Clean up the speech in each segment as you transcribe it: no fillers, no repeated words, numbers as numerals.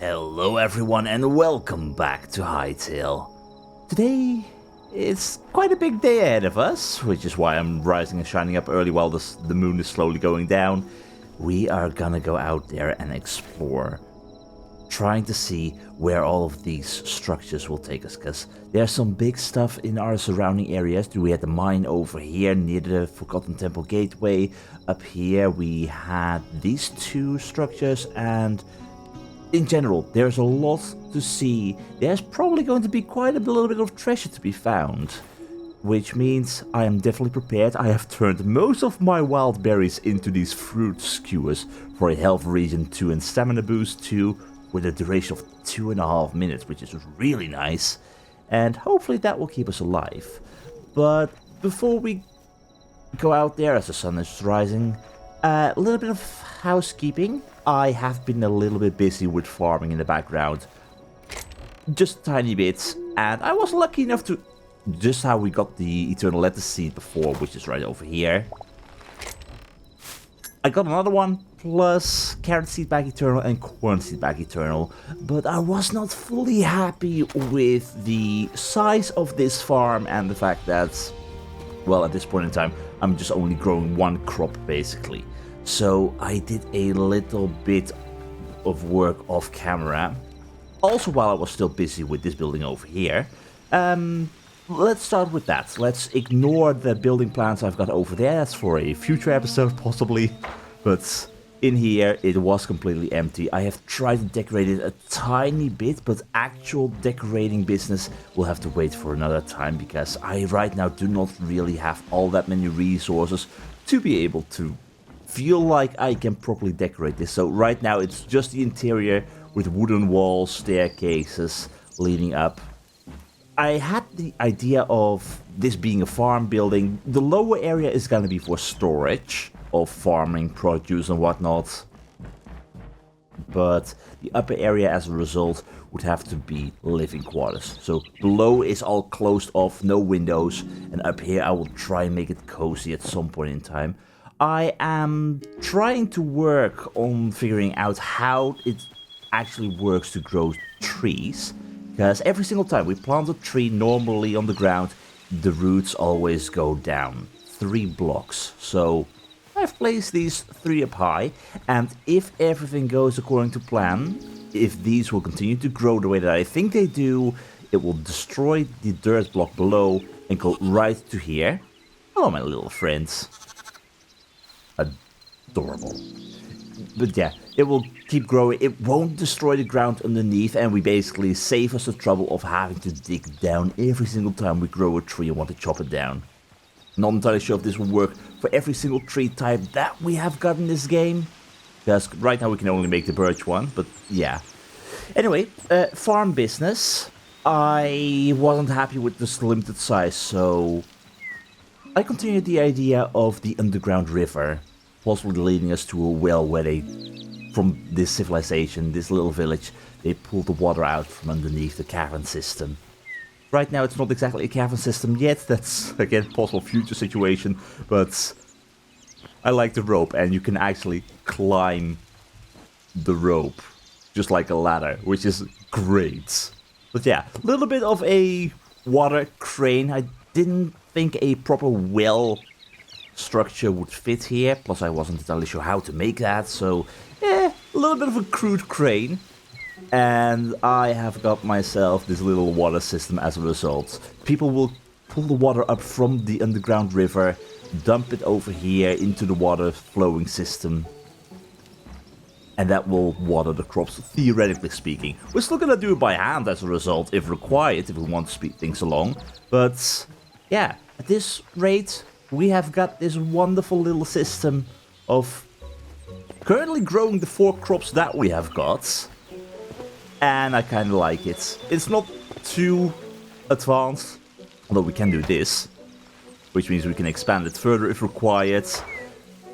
Hello everyone and welcome back to Hytale. Today is quite a big day ahead of us, which is why I'm rising and shining up early while the moon is slowly going down. We are gonna go out there and explore, trying to see where all of these structures will take us, because there's some big stuff in our surrounding areas. We had the mine over here near the Forgotten Temple Gateway. Up here we had these two structures, and in general, there's a lot to see. There's probably going to be quite a little bit of treasure to be found, which means I am definitely prepared. I have turned most of my wild berries into these fruit skewers for a health regen 2 and stamina boost 2 with a duration of 2.5 minutes, which is really nice, and hopefully that will keep us alive. But before we go out there as the sun is rising, a little bit of housekeeping. I have been a little bit busy with farming in the background, just a tiny bit, and I was lucky enough to, just how we got the Eternal Lettuce seed before, which is right over here. I got another one, plus carrot seed back eternal and corn seed back eternal, but I was not fully happy with the size of this farm and the fact that, well, at this point in time, I'm just only growing one crop basically. So I did a little bit of work off camera, also while I was still busy with this building over here. Let's start with that. Let's ignore the building plans I've got over there. That's for a future episode possibly, but in here it was completely empty. I have tried to decorate it a tiny bit, but actual decorating business will have to wait for another time, because I right now do not really have all that many resources to be able to feel like I can properly decorate this. So right now it's just the interior with wooden walls, staircases leading up. I had the idea of this being a farm building. The lower area is going to be for storage of farming produce and whatnot, but the upper area as a result would have to be living quarters. So below is all closed off, no windows, and up here I will try and make it cozy at some point in time. I am trying to work on figuring out how it actually works to grow trees, because every single time we plant a tree normally on the ground, the roots always go down 3 blocks. So I've placed these 3 up high, and if everything goes according to plan, if these will continue to grow the way that I think they do, it will destroy the dirt block below and go right to here. Hello, my little friends. Adorable. But yeah, it will keep growing. It won't destroy the ground underneath, and we basically save us the trouble of having to dig down every single time we grow a tree and want to chop it down. Not entirely sure if this will work for every single tree type that we have got in this game, because right now we can only make the birch one, but yeah. Anyway, farm business. I wasn't happy with this limited size, so I continued the idea of the underground river, possibly leading us to a well where they, from this civilization, this little village, they pull the water out from underneath the cavern system. Right now it's not exactly a cavern system yet, that's again possible future situation, but I like the rope, and you can actually climb the rope, just like a ladder, which is great. But yeah, a little bit of a water crane. I didn't think a proper well structure would fit here, plus I wasn't entirely sure how to make that, so a little bit of a crude crane, and I have got myself this little water system as a result. People will pull the water up from the underground river, dump it over here into the water flowing system, and that will water the crops, theoretically speaking. We're still gonna do it by hand as a result, if required, if we want to speed things along, but yeah, at this rate we have got this wonderful little system of currently growing the 4 crops that we have got, and I kind of like it. It's not too advanced, although we can do this, which means we can expand it further if required.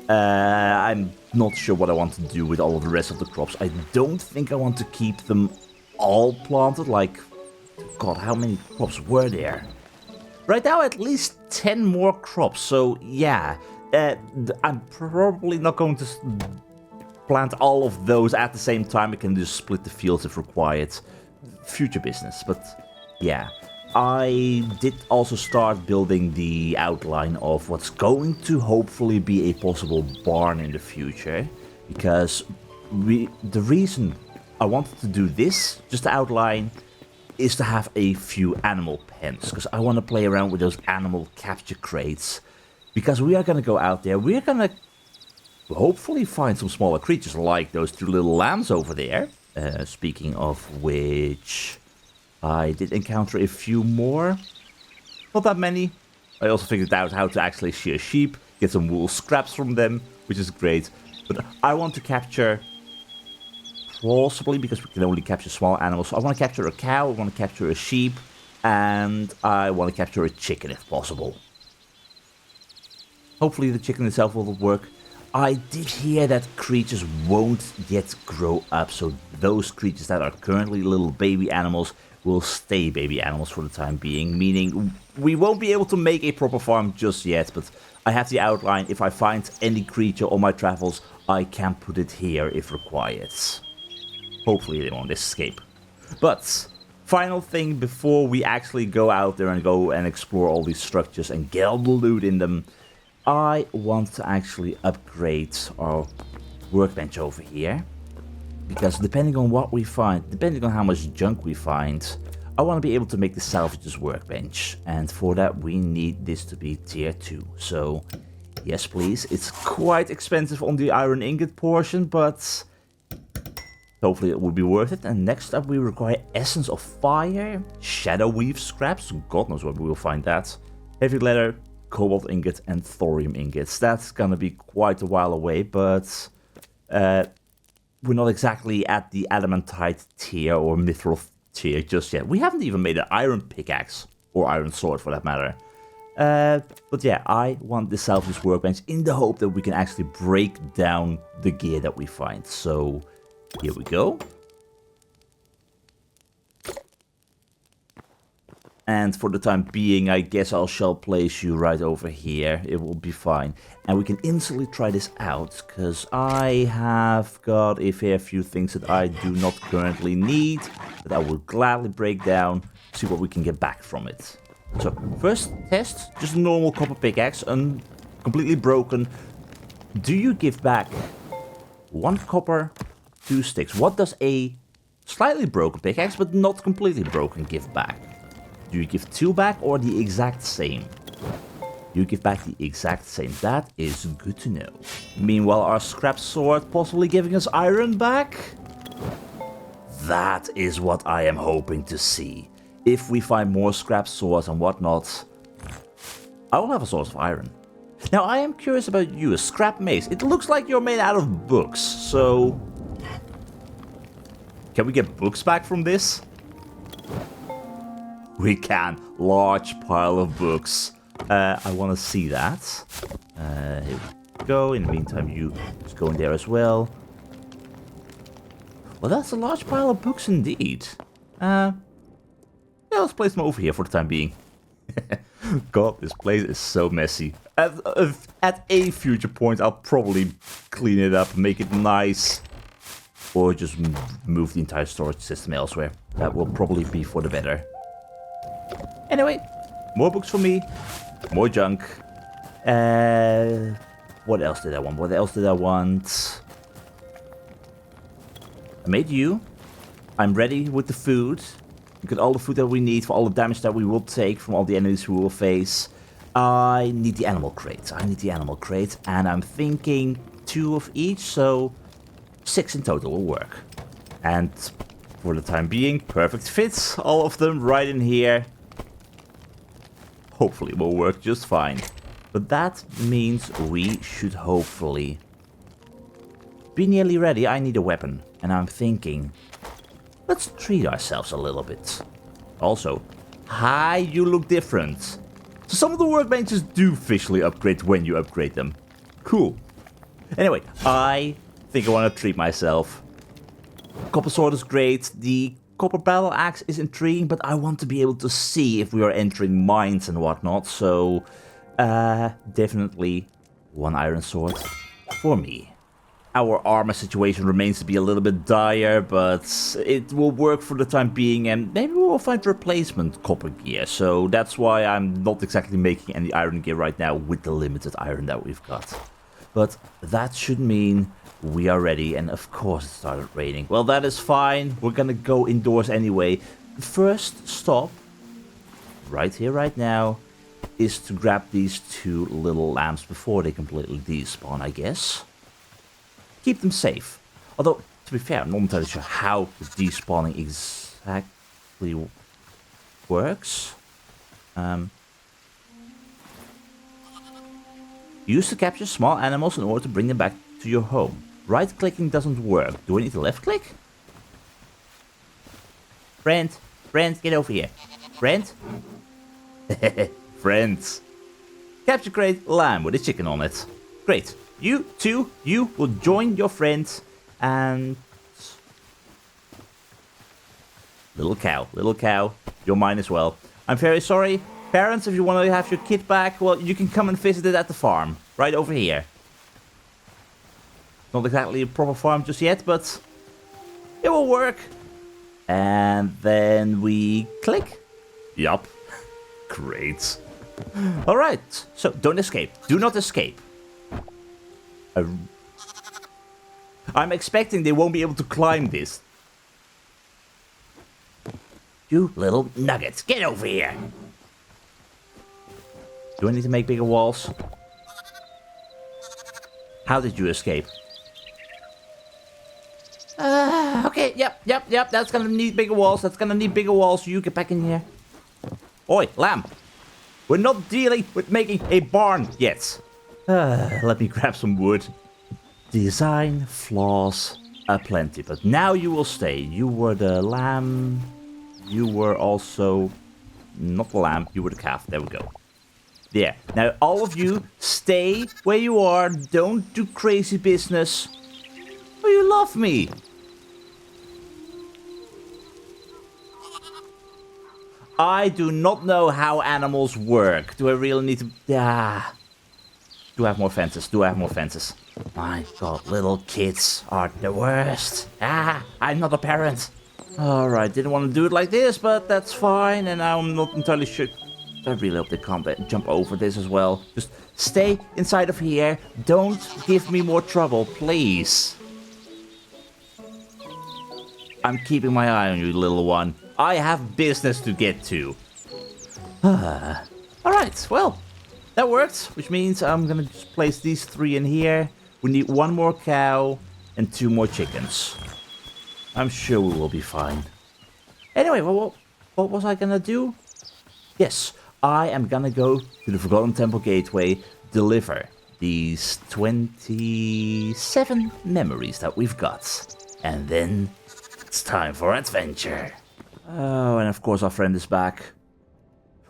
I'm not sure what I want to do with all of the rest of the crops. I don't think I want to keep them all planted, like, god, how many crops were there? Right now, at least 10 more crops, so yeah. I'm probably not going to plant all of those at the same time. I can just split the fields if required. Future business, but yeah. I did also start building the outline of what's going to hopefully be a possible barn in the future. Because the reason I wanted to do this, just to outline, is to have a few animal pens. Because I want to play around with those animal capture crates. Because we are going to go out there, we're going to hopefully find some smaller creatures like those two little lambs over there. Speaking of which, I did encounter a few more. Not that many. I also figured out how to actually shear sheep, get some wool scraps from them, which is great. But I want to capture, possibly, because we can only capture small animals. So I want to capture a cow, I want to capture a sheep, and I want to capture a chicken if possible. Hopefully the chicken itself will work. I did hear that creatures won't yet grow up, so those creatures that are currently little baby animals will stay baby animals for the time being, meaning we won't be able to make a proper farm just yet, but I have the outline. If I find any creature on my travels, I can put it here if required. Hopefully they won't escape. But final thing before we actually go out there and go and explore all these structures and get all the loot in them, I want to actually upgrade our workbench over here. Because depending on what we find, depending on how much junk we find, I want to be able to make the salvages workbench. And for that we need this to be tier 2. So yes please, it's quite expensive on the iron ingot portion, but hopefully it will be worth it. And next up we require essence of fire, shadow weave scraps, God knows where we will find that, heavy leather, cobalt ingot and thorium ingots. That's gonna be quite a while away, but we're not exactly at the adamantite tier or mithril tier just yet. We haven't even made an iron pickaxe, or iron sword for that matter. But yeah, I want the salvage workbench in the hope that we can actually break down the gear that we find. So here we go. And for the time being, I guess I shall place you right over here. It will be fine. And we can instantly try this out, because I have got a fair few things that I do not currently need, that I will gladly break down, see what we can get back from it. So, first test, just a normal copper pickaxe, completely broken. Do you give back 1 copper, 2 sticks? What does a slightly broken pickaxe, but not completely broken, give back? Do you give 2 back or the exact same? You give back the exact same. That is good to know. Meanwhile, our scrap sword possibly giving us iron back? That is what I am hoping to see. If we find more scrap swords and whatnot, I will have a source of iron. Now, I am curious about you, a scrap mace. It looks like you're made out of books, so can we get books back from this? We can. Large pile of books. I want to see that. Here we go. In the meantime, you just go in there as well. Well, that's a large pile of books indeed. Yeah, let's place them over here for the time being. God, this place is so messy. At a future point, I'll probably clean it up, make it nice. Or just move the entire storage system elsewhere. That will probably be for the better. Anyway, more books for me, more junk. What else did I want? What else did I want? I made you. I'm ready with the food. We got all the food that we need for all the damage that we will take from all the enemies we will face. I need the animal crate. And I'm thinking 2 of each, so 6 in total will work. And for the time being, perfect fits. All of them right in here. Hopefully will work just fine. But that means we should hopefully be nearly ready. I need a weapon. And I'm thinking, let's treat ourselves a little bit. Also, hi, you look different. So some of the workbenches do officially upgrade when you upgrade them. Cool. Anyway, I think I want to treat myself. Copper sword is great. The copper battle axe is intriguing, but I want to be able to see if we are entering mines and whatnot. So, definitely 1 iron sword for me. our armor situation remains to be a little bit dire, but it will work for the time being, and maybe we'll find replacement copper gear. So that's why I'm not exactly making any iron gear right now with the limited iron that we've got. But that should mean we are ready, and of course it started raining. Well, that is fine. We're gonna go indoors anyway. The first stop, right here, right now, is to grab these 2 little lamps before they completely despawn, I guess. Keep them safe. Although, to be fair, I'm not entirely sure how the despawning exactly works. Use to capture small animals in order to bring them back to your home. Right-clicking doesn't work. Do I need to left-click? Friend, get over here. Friend? Friends. Capture crate, lamb with a chicken on it. Great. You two, you will join your friends and... Little cow, you're mine as well. I'm very sorry. Parents, if you want to have your kid back, well, you can come and visit it at the farm. Right over here. Not exactly a proper farm just yet, but it will work. And then we click. Yup. Great. Alright, so don't escape. Do not escape. I'm expecting they won't be able to climb this. You little nuggets, get over here. Do I need to make bigger walls? How did you escape? Okay, yep. That's gonna need bigger walls. You get back in here. Oi, lamb. We're not dealing with making a barn yet. Let me grab some wood. Design flaws aplenty, but now you will stay. You were the lamb. You were also... Not the lamb, you were the calf. There we go. There. Now, all of you, stay where you are. Don't do crazy business. Oh, you love me. I do not know how animals work. Do I really need to... Do I have more fences? My god, little kids are the worst. I'm not a parent. Alright, didn't want to do it like this, but that's fine. And now I'm not entirely sure. I really hope they can't jump over this as well. Just stay inside of here. Don't give me more trouble, please. I'm keeping my eye on you, little one. I have business to get to. Alright, well, that worked. Which means I'm gonna just place these 3 in here. We need 1 more cow and 2 more chickens. I'm sure we will be fine. Anyway, what was I gonna do? Yes, I am gonna go to the Forgotten Temple Gateway, deliver these 27 memories that we've got. And then it's time for adventure. Oh, and of course our friend is back.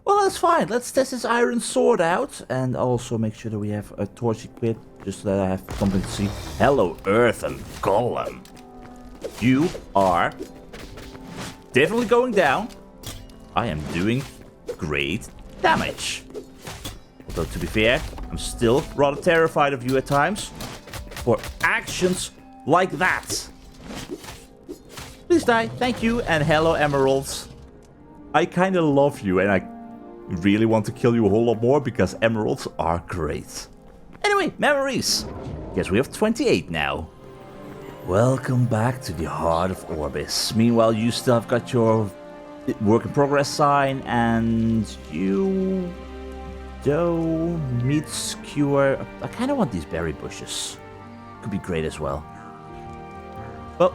Well, that's fine. Let's test this iron sword out. And also make sure that we have a torch equipped, just so that I have something to see. Hello, Earth and Golem. You are definitely going down. I am doing great damage. Although, to be fair, I'm still rather terrified of you at times. For actions like that. Please die. Thank you. And hello, emeralds. I kind of love you, and I really want to kill you a whole lot more because emeralds are great. Anyway, memories. Guess we have 28 now. Welcome back to the heart of Orbis. Meanwhile, you still have got your work in progress sign, and you don't meet skewer. I kind of want these berry bushes. Could be great as well. Well,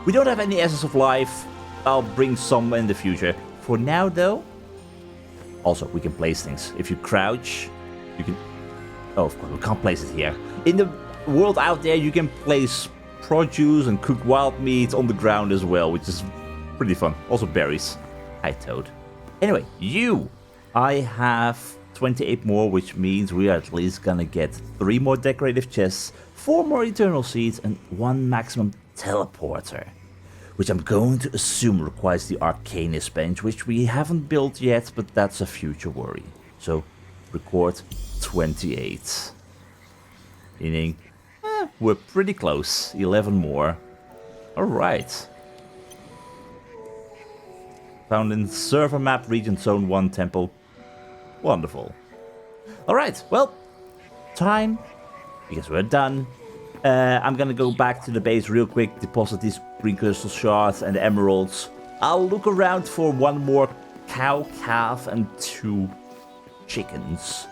we don't have any essence of life. I'll bring some in the future. For now, though. Also, we can place things. If you crouch, you can... Oh, of course, we can't place it here. In the world out there, you can place produce and cooked wild meat on the ground as well, which is pretty fun. Also berries. Hi, Toad. Anyway, you. I have 28 more, which means we are at least gonna get 3 more decorative chests, 4 more eternal seeds, and 1 maximum teleporter. Which I'm going to assume requires the Arcanist bench, which we haven't built yet, but that's a future worry. So, record 28. Meaning, We're pretty close. 11 more. Alright. Found in server map region zone 1 temple. Wonderful. Alright, well, time, because we're done. I'm gonna go back to the base real quick, deposit these green crystal shards and the emeralds. I'll look around for one more cow, calf, and 2 chickens.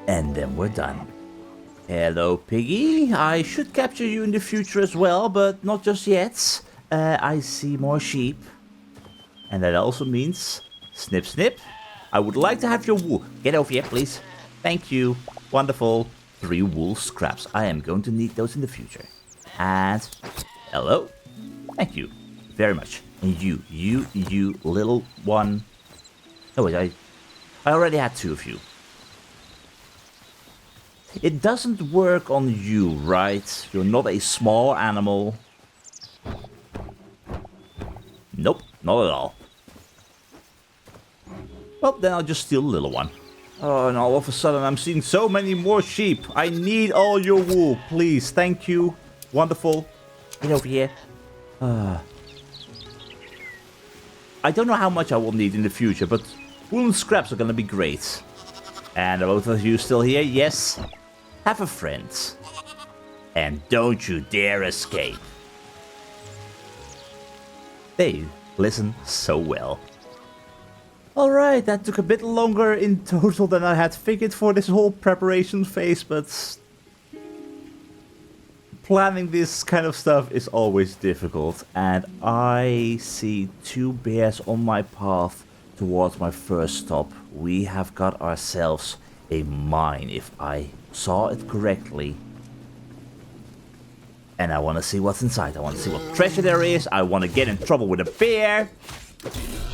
And then we're done. Hello, piggy. I should capture you in the future as well, but not just yet. I see more sheep. And that also means, snip, snip. I would like to have your wool. Get over here, please. Thank you. Wonderful. 3 wool scraps. I am going to need those in the future. And, hello. Thank you very much. And you little one. Oh wait, I already had 2 of you. It doesn't work on you, right? You're not a small animal. Nope, not at all. Well, then I'll just steal the little one. Oh, and all of a sudden I'm seeing so many more sheep. I need all your wool, please. Thank you. Wonderful. Get over here. I don't know how much I will need in the future, but woolen scraps are gonna be great. And are both of you still here? Yes. Have a friend. And don't you dare escape. They listen so well. Alright, that took a bit longer in total than I had figured for this whole preparation phase, but planning this kind of stuff is always difficult. And I see 2 bears on my path towards my first stop. We have got ourselves a mine, if I saw it correctly. And I want to see what's inside. I want to see what treasure there is. I want to get in trouble with a bear.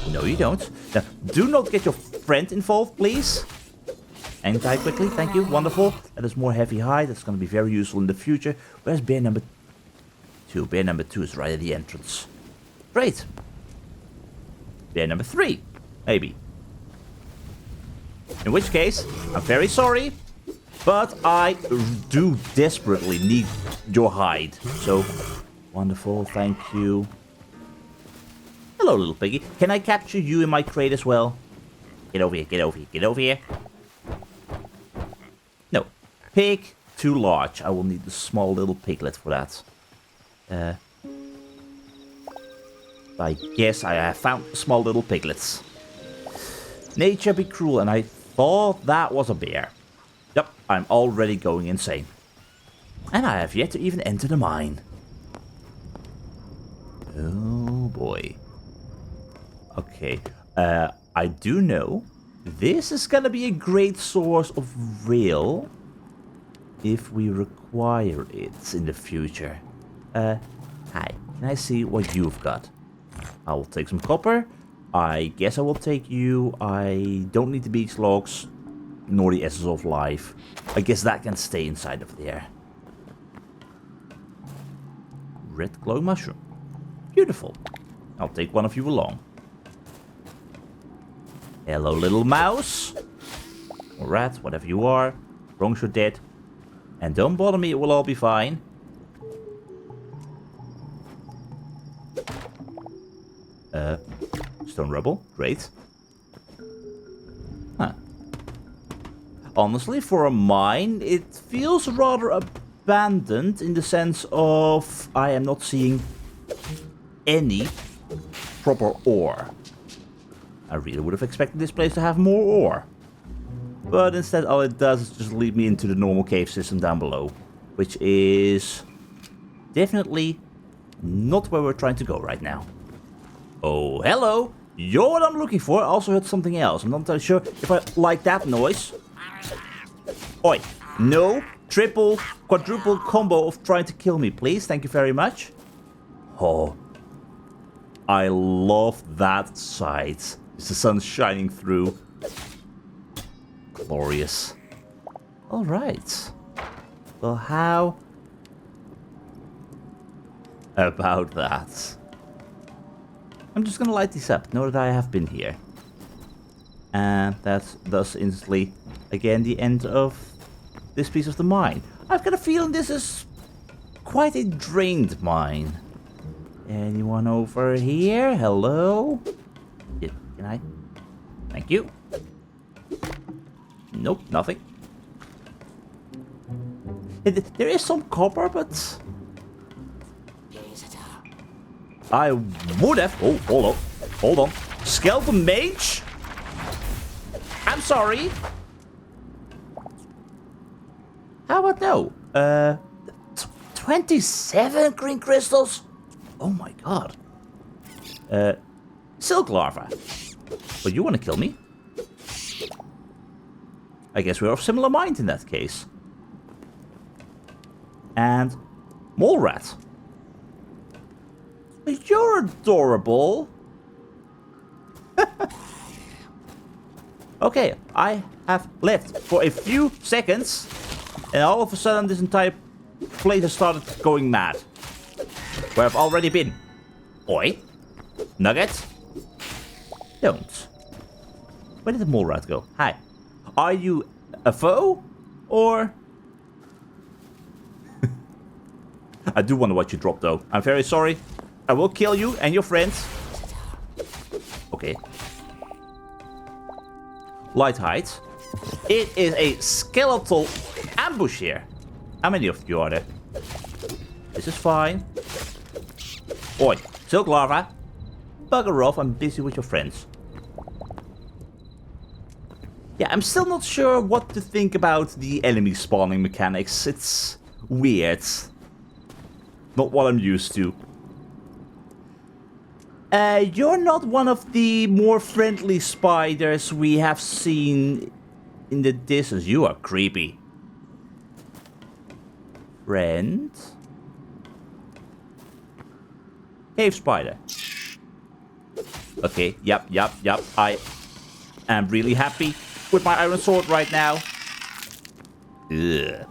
No, you don't. Now, do not get your friend involved, please. And die quickly. Thank you. Wonderful. That is more heavy hide. That's going to be very useful in the future. Where's bear number 2? Bear number 2 is right at the entrance. Great. Bear number 3. Maybe. In which case, I'm very sorry, but I do desperately need your hide. So, wonderful, thank you. Hello, little piggy. Can I capture you in my crate as well? Get over here, get over here, get over here. No. Pig, too large. I will need the small little piglet for that. I guess I have found small little piglets. Nature be cruel, and I thought that was a bear. Yep, I'm already going insane. And I have yet to even enter the mine. Oh boy. Okay, I do know this is gonna be a great source of rail if we require it in the future. Hi, can I see what you've got? I will take some copper. I guess I will take you. I don't need the beach logs, nor the essence of life. I guess that can stay inside of there. Red glowing mushroom. Beautiful. I'll take one of you along. Hello, little mouse. Or rat, whatever you are. As long as you're dead. And don't bother me, it will all be fine. Stone rubble, great. Huh. Honestly, for a mine, it feels rather abandoned in the sense of I am not seeing any proper ore. I really would have expected this place to have more ore. But instead, all it does is just lead me into the normal cave system down below. Which is definitely not where we're trying to go right now. Oh, hello! You're what I'm looking for. I also heard something else. I'm not entirely sure if I like that noise. Oi, no triple, quadruple combo of trying to kill me, please. Thank you very much. Oh, I love that sight. It's the sun shining through. Glorious. Alright. Well, how about that? I'm just gonna light these up, know that I have been here. And that's thus instantly, again, the end of this piece of the mine. I've got a feeling this is quite a drained mine. Anyone over here? Hello? Yeah, can I? Thank you. Nope, nothing. There is some copper, but... I would have... Oh, hold on. Hold on. Skeleton mage? I'm sorry. How about no? 27 green crystals? Oh my god. Silk larva. But you want to kill me? I guess we're of similar mind in that case. And mole rat. You're adorable. Okay, I have lived for a few seconds, and all of a sudden this entire place has started going mad. Where I've already been. Oi. Nugget. Don't. Where did the mole rat go? Hi. Are you a foe? Or... I do wonder what you dropped though. I'm very sorry. I will kill you and your friends. Okay. Light height. It is a skeletal ambush here. How many of you are there? This is fine. Oi, silk larva. Bugger off, I'm busy with your friends. Yeah, I'm still not sure what to think about the enemy spawning mechanics. It's weird. Not what I'm used to. You're not one of the more friendly spiders we have seen in the distance. You are creepy. Friend? Cave spider. Okay, yep. I am really happy with my iron sword right now. Ugh.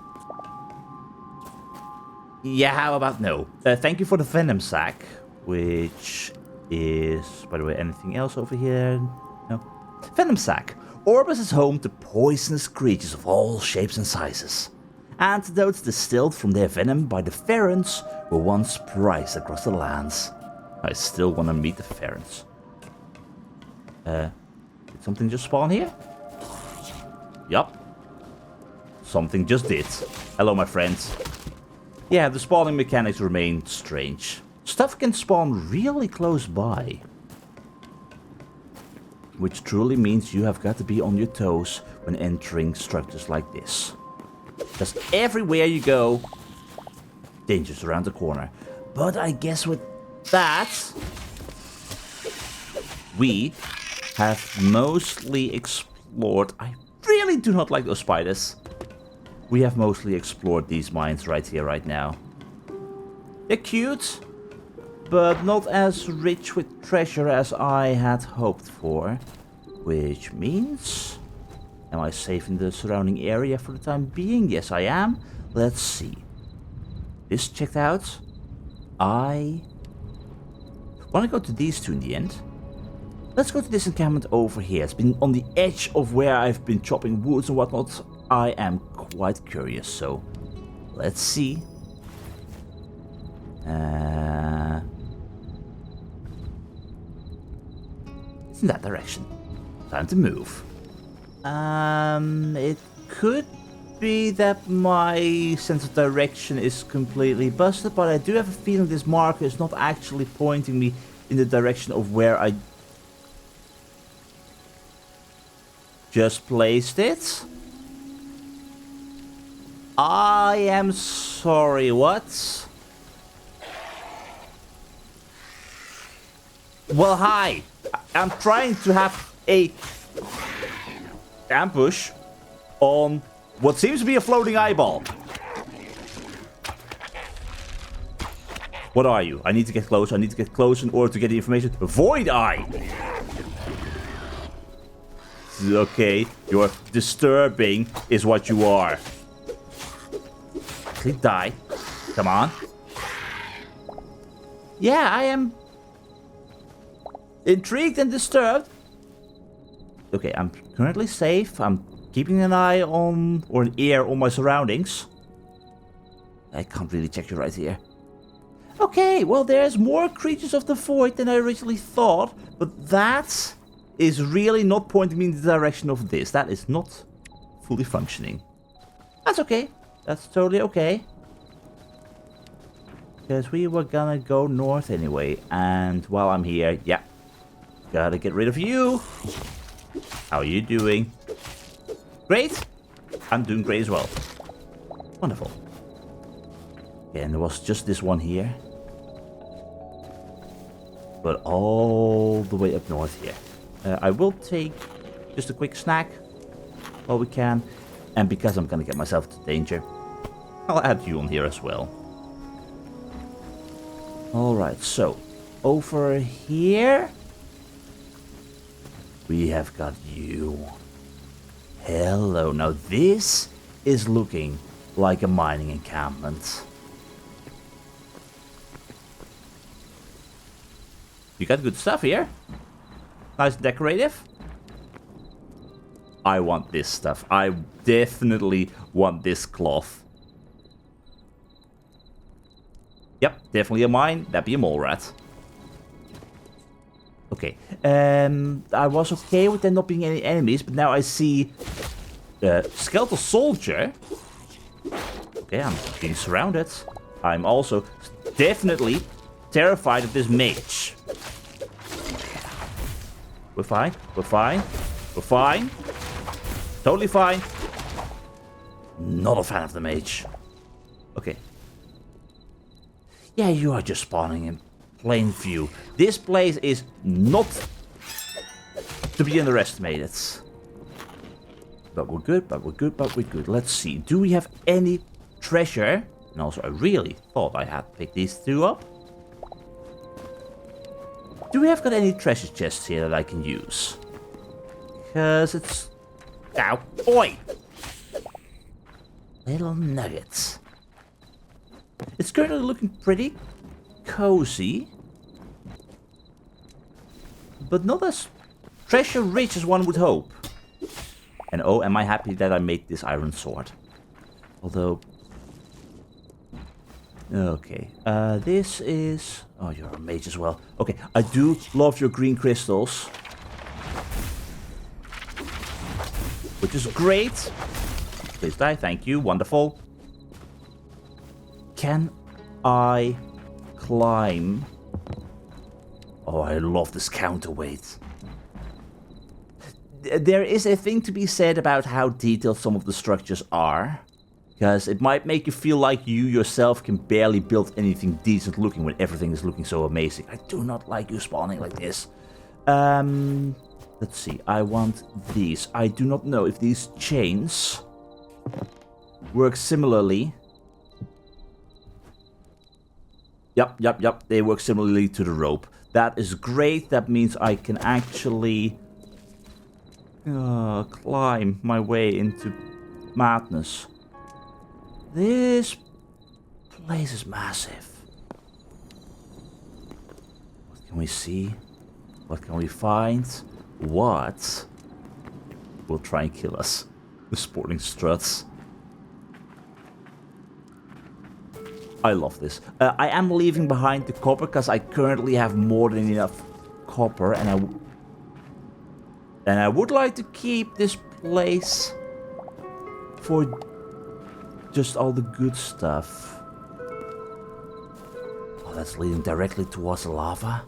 Yeah, how about no? Thank you for the venom sack, which is, by the way, anything else over here? No. Venom sack. Orbis is home to poisonous creatures of all shapes and sizes. Antidotes distilled from their venom by the Ferens were once prized across the lands. I still want to meet the Ferens. Did something just spawn here? Yup. Something just did. Hello, my friends. Yeah, the spawning mechanics remain strange. Stuff can spawn really close by. Which truly means you have got to be on your toes when entering structures like this. Because everywhere you go, dangers around the corner. But I guess with that, we have mostly explored... I really do not like those spiders. We have mostly explored these mines right here, right now. They're cute, but not as rich with treasure as I had hoped for. Which means... Am I safe in the surrounding area for the time being? Yes, I am. Let's see. This checked out. I want to go to these two in the end. Let's go to this encampment over here. It's been on the edge of where I've been chopping woods and whatnot. I am quite curious, so let's see. It's in that direction. Time to move. It could be that my sense of direction is completely busted, but I do have a feeling this marker is not actually pointing me in the direction of where I just placed it. I am sorry, what? Well, hi. I'm trying to have a ambush on what seems to be a floating eyeball. What are you? I need to get close. I need to get close in order to get the information. Void eye. Okay, you're disturbing is what you are. Please die. Come on. Yeah, I am intrigued and disturbed. Okay, I'm currently safe. I'm keeping an eye on, or an ear on my surroundings. I can't really check you right here. Okay, well, there's more creatures of the void than I originally thought, but that is really not pointing me in the direction of this. That is not fully functioning. That's okay. That's totally okay. Because we were gonna go north anyway, and while I'm here, yeah, gotta get rid of you. How are you doing? Great. I'm doing great as well. Wonderful. Okay, and there was just this one here. But all the way up north here. I will take just a quick snack while we can. And because I'm gonna get myself into danger, I'll add you on here as well. Alright, so over here we have got you. Hello. Now this is looking like a mining encampment. You got good stuff here. Nice decorative. I want this stuff. I definitely want this cloth. Yep, definitely a mine. That'd be a mole rat. Okay. I was okay with there not being any enemies, but now I see skeletal soldier. Okay, I'm being surrounded. I'm also definitely terrified of this mage. We're fine. We're fine. We're fine. Totally fine. Not a fan of the mage. Okay. Yeah, you are just spawning in plain view. This place is not to be underestimated. But we're good, but we're good, but we're good. Let's see. Do we have any treasure? And also, I really thought I had picked these two up. Do we have got any treasure chests here that I can use? Because it's... Ow. Oi! Little nuggets. It's currently looking pretty cozy. But not as treasure rich as one would hope. And oh, am I happy that I made this iron sword. Although... Okay, this is... Oh, you're a mage as well. Okay, I do love your green crystals. Which is great. Please die, thank you, wonderful. Can I climb? Oh, I love this counterweight. There is a thing to be said about how detailed some of the structures are. Because it might make you feel like you yourself can barely build anything decent looking when everything is looking so amazing. I do not like you spawning like this. Let's see. I want these. I do not know if these chains work similarly. Yep. They work similarly to the rope. That is great. That means I can actually climb my way into madness. This place is massive. What can we see? What can we find? What will try and kill us? The sporting struts. I love this. I am leaving behind the copper because I currently have more than enough copper, and I would like to keep this place for just all the good stuff. Oh, that's leading directly towards the lava.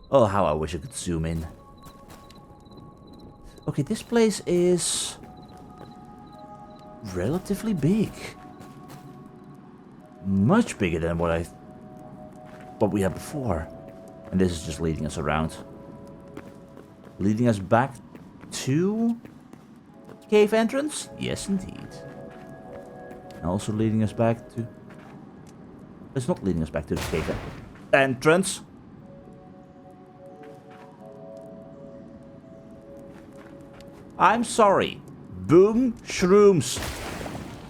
Oh, how I wish I could zoom in. Okay, this place is relatively big. Much bigger than what we had before. And this is just leading us around. Leading us back to cave entrance? Yes, indeed. And also leading us back to... It's not leading us back to the cave entrance. I'm sorry. Boom, shrooms.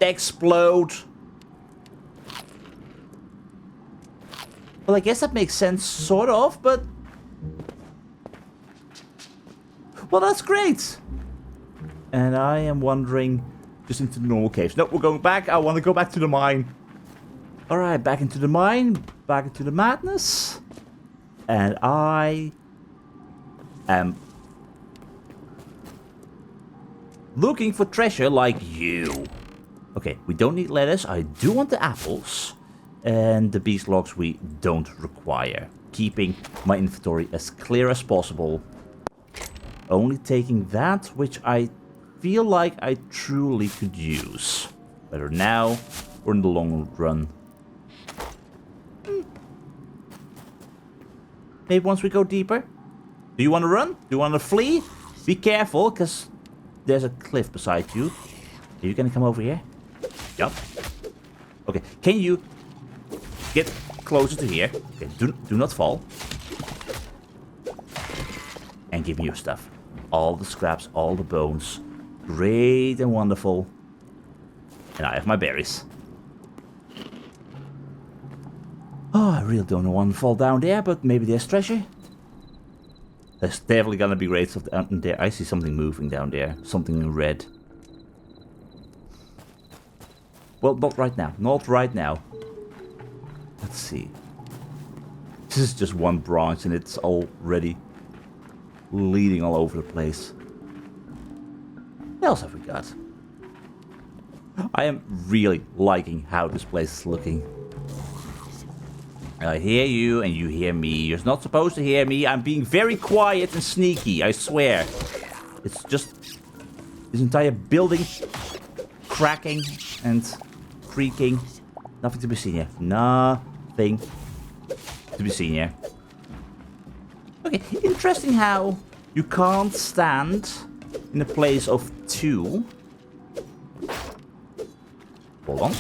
Explode. Well, I guess that makes sense, sort of, but... Well, that's great. And I am wandering just into the normal caves. No, we're going back. I want to go back to the mine. Alright, back into the mine. Back into the madness. And I am looking for treasure like you. Okay, we don't need lettuce. I do want the apples. And the beast logs we don't require. Keeping my inventory as clear as possible. Only taking that which I feel like I truly could use. Whether now or in the long run. Maybe once we go deeper. Do you want to run? Do you want to flee? Be careful, because there's a cliff beside you. Are you going to come over here? Yup. Okay, can you get closer to here? Okay, do not fall. And give me your stuff. All the scraps, all the bones. Great and wonderful. And I have my berries. Oh, I really don't want to fall down there, but maybe there's treasure. There's definitely gonna be great stuff down there. I see something moving down there. Something in red. Well, not right now. Not right now. Let's see. This is just one branch and it's already leading all over the place. What else have we got? I am really liking how this place is looking. I hear you and you hear me. You're not supposed to hear me. I'm being very quiet and sneaky, I swear. It's just this entire building cracking and creaking. Nothing to be seen here. Nothing to be seen here. Okay, interesting how you can't stand in a place of two. Hold on.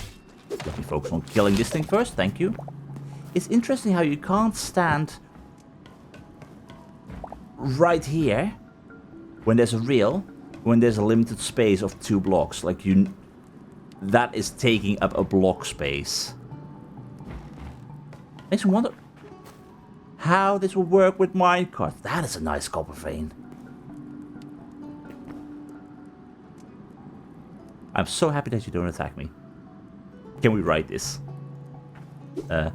Let me focus on killing this thing first. Thank you. It's interesting how you can't stand right here when there's a rail, when there's a limited space of 2 blocks. Like that is taking up a block space. Makes me wonder how this will work with minecarts. That is a nice copper vein. I'm so happy that you don't attack me. Can we write this? Here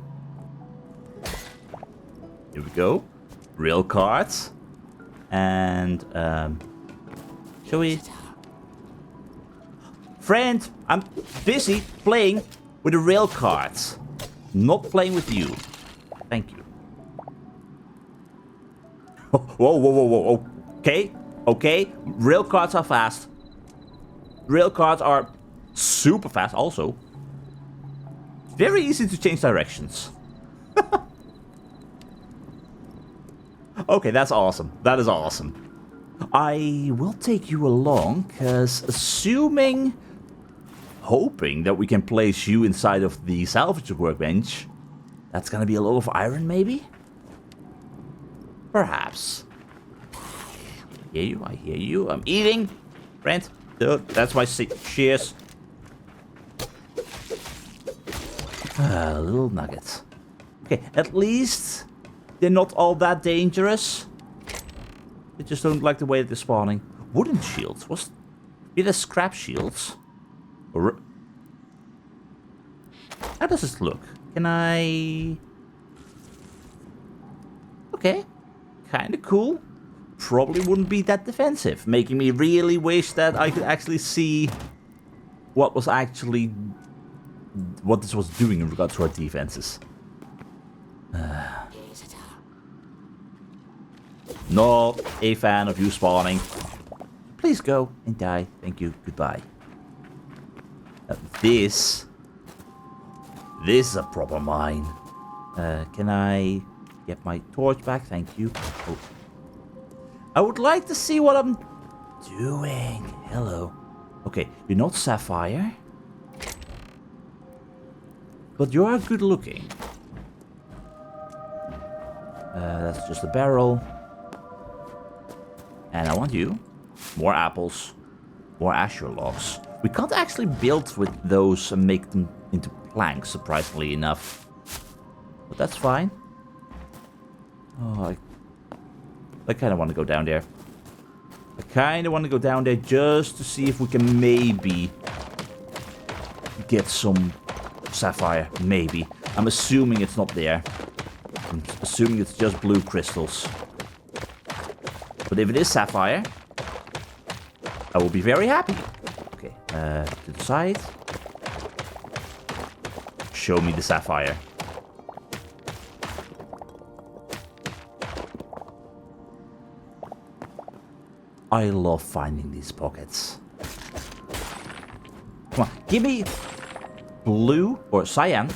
we go. Rail cards. And, shall we? Friend, I'm busy playing with the rail cards. Not playing with you. Thank you. Whoa. Okay. Rail cards are fast. Rail cards are super fast also. Very easy to change directions. Okay, that's awesome. That is awesome. I will take you along, because hoping that we can place you inside of the salvage workbench, that's gonna be a lot of iron, maybe? Perhaps. I hear you. I'm eating. Friend, dude, that's my shears. Little nuggets. Okay, at least they're not all that dangerous. They just don't like the way that they're spawning. Wooden shields. Either scrap shields. Or how does this look? Can I... Okay. Kinda cool. Probably wouldn't be that defensive. Making me really wish that I could actually see what this was doing in regards to our defenses. Not a fan of you spawning. Please go and die. Thank you. Goodbye. This is a proper mine. Can I get my torch back? Thank you. Oh. I would like to see what I'm doing. Hello. Okay, you're not sapphire. But you are good looking. That's just a barrel. And I want you. More apples. More azure logs. We can't actually build with those and make them into planks, surprisingly enough. But that's fine. Oh, I kind of want to go down there. I kind of want to go down there just to see if we can maybe get some sapphire, maybe. I'm assuming it's not there. I'm assuming it's just blue crystals. But if it is sapphire, I will be very happy. Okay, to the side. Show me the sapphire. I love finding these pockets. Come on, give me blue or cyan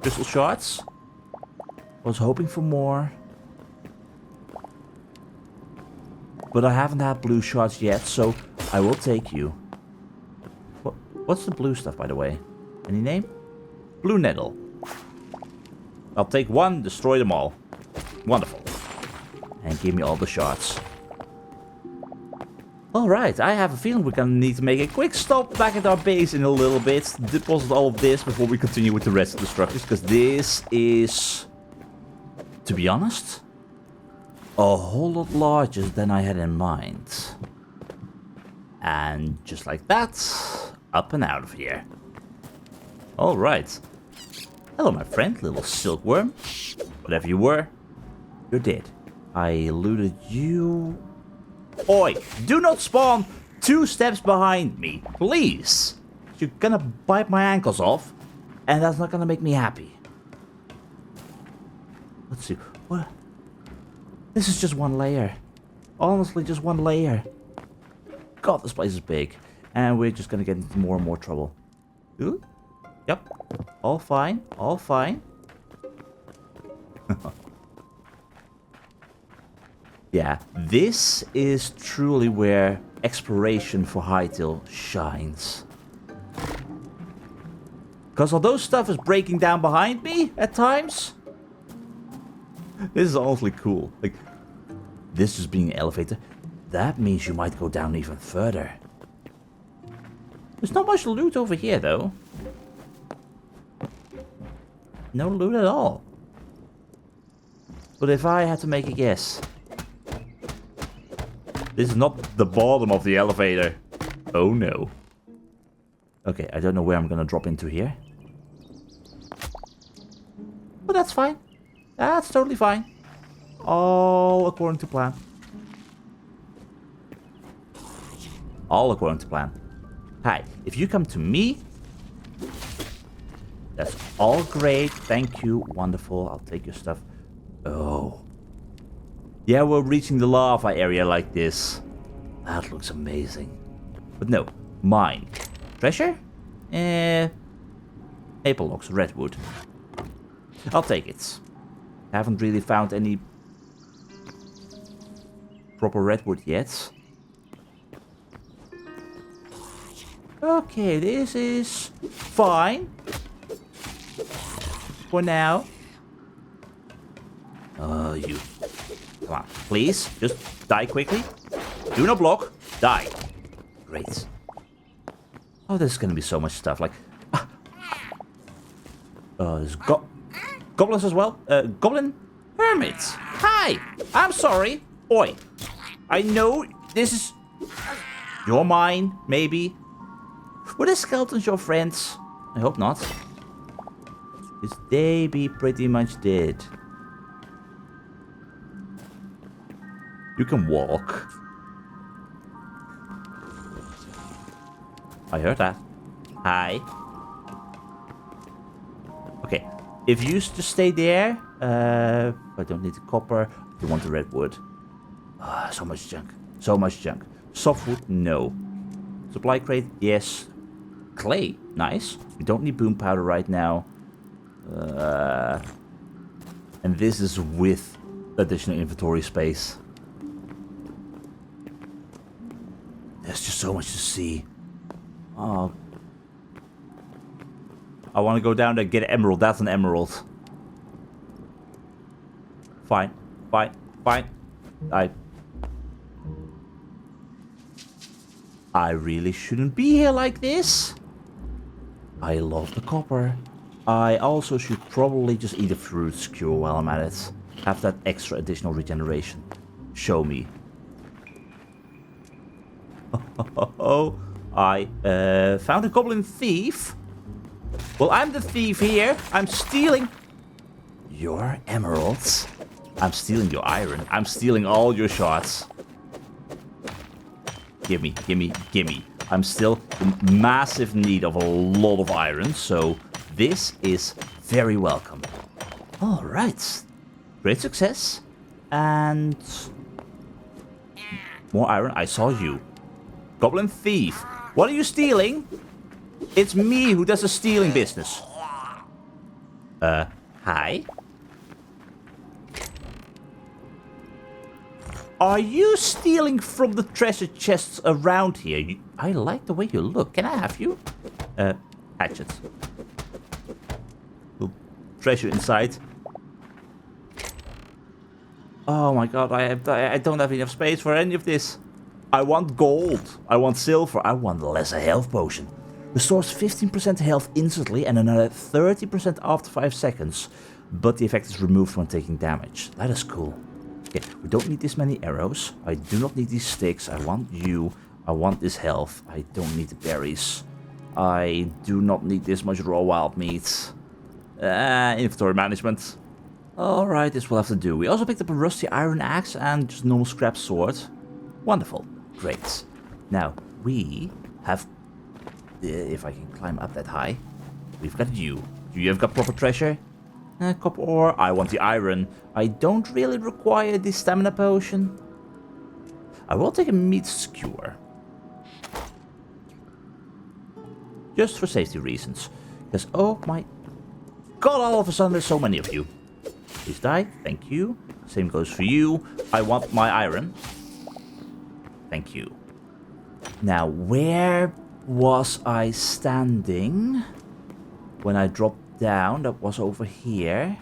crystal shards. I was hoping for more. But I haven't had blue shards yet, so I will take you. What's the blue stuff, by the way? Any name? Blue nettle. I'll take one, destroy them all. Wonderful. And give me all the shards. Alright, I have a feeling we're gonna need to make a quick stop back at our base in a little bit. Deposit all of this before we continue with the rest of the structures, because this is, to be honest, a whole lot larger than I had in mind. And just like that, up and out of here. Alright. Hello, my friend, little silkworm. Whatever you were, you're dead. I looted you. Oi, do not spawn 2 steps behind me, please. You're gonna bite my ankles off, and that's not gonna make me happy. Let's see. What? This is just one layer. Honestly, just one layer. God, this place is big. And we're just gonna get into more and more trouble. Ooh. Yep. All fine. All fine. Yeah, this is truly where exploration for Hytale shines. Because although stuff is breaking down behind me at times, this is honestly cool. Like, this is being an elevator. That means you might go down even further. There's not much loot over here, though. No loot at all. But if I had to make a guess, this is not the bottom of the elevator. Oh no. Okay, I don't know where I'm gonna drop into here. But that's fine. That's totally fine. All according to plan. All according to plan. Hi, if you come to me, that's all great. Thank you. Wonderful. I'll take your stuff. Oh. Yeah, we're reaching the lava area like this. That looks amazing. But no, mine. Treasure? Maple logs, redwood. I'll take it. Haven't really found any proper redwood yet. Okay, this is fine. For now. You. Come on, please. Just die quickly. Do not block. Die. Great. Oh, there's gonna be so much stuff. Like, there's goblins as well. Goblin hermits. Hi. I'm sorry. Oi. I know this is. You're mine, maybe. Were the skeletons your friends? I hope not. Because they be pretty much dead. You can walk. I heard that. Hi. Okay. If you just stay there, I don't need the copper. You want the redwood. Ah, so much junk. So much junk. Softwood, no. Supply crate, yes. Clay, nice. We don't need boom powder right now. And this is with additional inventory space. There's just so much to see. Oh. I want to go down there and get an emerald. That's an emerald. Fine. Fine. Fine. I really shouldn't be here like this. I love the copper. I also should probably just eat a fruit skewer while I'm at it. Have that extra additional regeneration. Show me. Oh, I found a goblin thief. Well, I'm the thief here. I'm stealing your emeralds. I'm stealing your iron. I'm stealing all your shards. Gimme, gimme, gimme. I'm still in massive need of a lot of iron, so this is very welcome. All right. Great success. And more iron. I saw you. Goblin thief. What are you stealing? It's me who does the stealing business. Hi? Are you stealing from the treasure chests around here? I like the way you look. Can I have you? Hatchet. Little treasure inside. Oh my god, I don't have enough space for any of this. I want gold. I want silver. I want lesser health potion. Restores 15% health instantly and another 30% after 5 seconds. But the effect is removed when taking damage. That is cool. Okay, we don't need this many arrows. I do not need these sticks. I want you. I want this health. I don't need the berries. I do not need this much raw wild meat. Inventory management. Alright, this will have to do. We also picked up a rusty iron axe and just normal scrap sword. Wonderful. Great. Now, we have... if I can climb up that high. We've got you. You have got proper treasure? Copper ore. I want the iron. I don't really require the stamina potion. I will take a meat skewer. Just for safety reasons. Because, oh my god, all of a sudden there's so many of you. Please die. Thank you. Same goes for you. I want my iron. Thank you. Now, where was I standing when I dropped down? That was over here.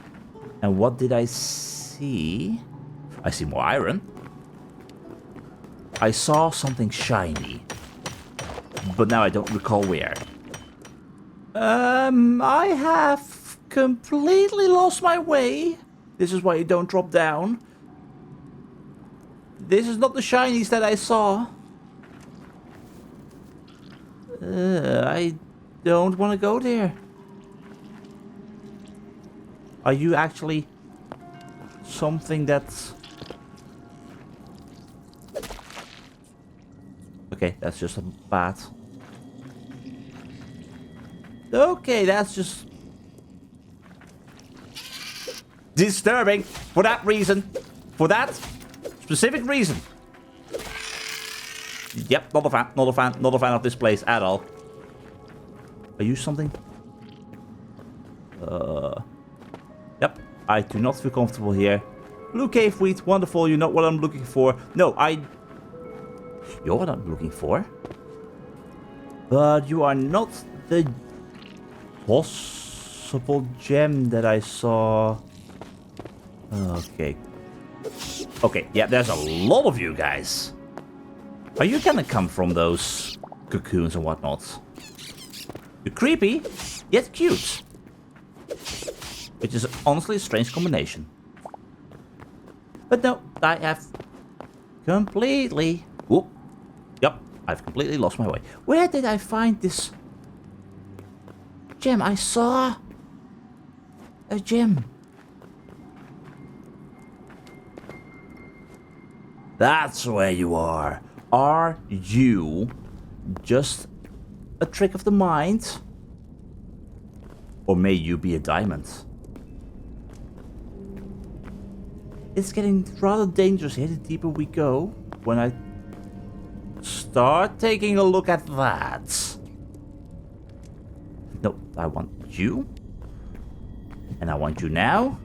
And what did I see? I see more iron. I saw something shiny. But now I don't recall where. I have completely lost my way. This is why you don't drop down. This is not the shinies that I saw. I don't want to go there. Are you actually something that's... Okay, that's just a bat. Okay, that's just... disturbing. For that reason. For that specific reason. Yep, not a fan, not a fan, not a fan of this place at all. Are you something? Yep, I do not feel comfortable here. Blue cave wheat, wonderful, you're not what I'm looking for. No, you're what I'm looking for. But you are not the possible gem that I saw. Okay. Okay, yeah, there's a lot of you guys. Are you gonna come from those cocoons and whatnot? You're creepy, yet cute. Which is honestly a strange combination. But no, I have completely... Whoop. Yep, I've completely lost my way. Where did I find this gem? I saw a gem. That's where you are. Are you just a trick of the mind? Or may you be a diamond? It's getting rather dangerous here the deeper we go. When I start taking a look at that. No, I want you. And I want you now.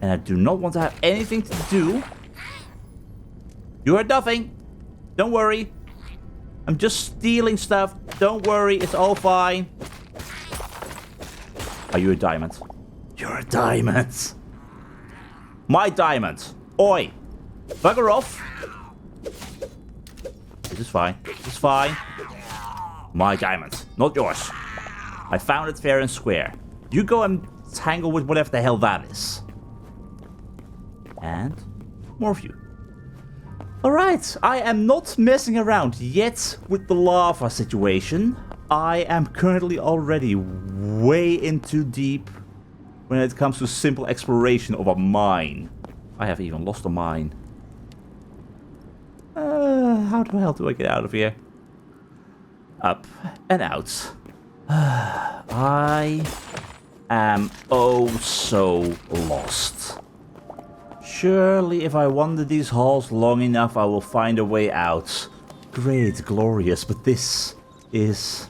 And I do not want to have anything to do. You heard nothing. Don't worry. I'm just stealing stuff. Don't worry, it's all fine. Are you a diamond? You're a diamond. My diamond. Oi. Bugger off. This is fine. This is fine. My diamond. Not yours. I found it fair and square. You go and tangle with whatever the hell that is. And more of you. Alright, I am not messing around yet with the lava situation. I am currently already way in too deep when it comes to simple exploration of a mine. I have even lost a mine. How the hell do I get out of here? Up and out. I am oh so lost. Surely if I wander these halls long enough, I will find a way out. Great, glorious, but this is...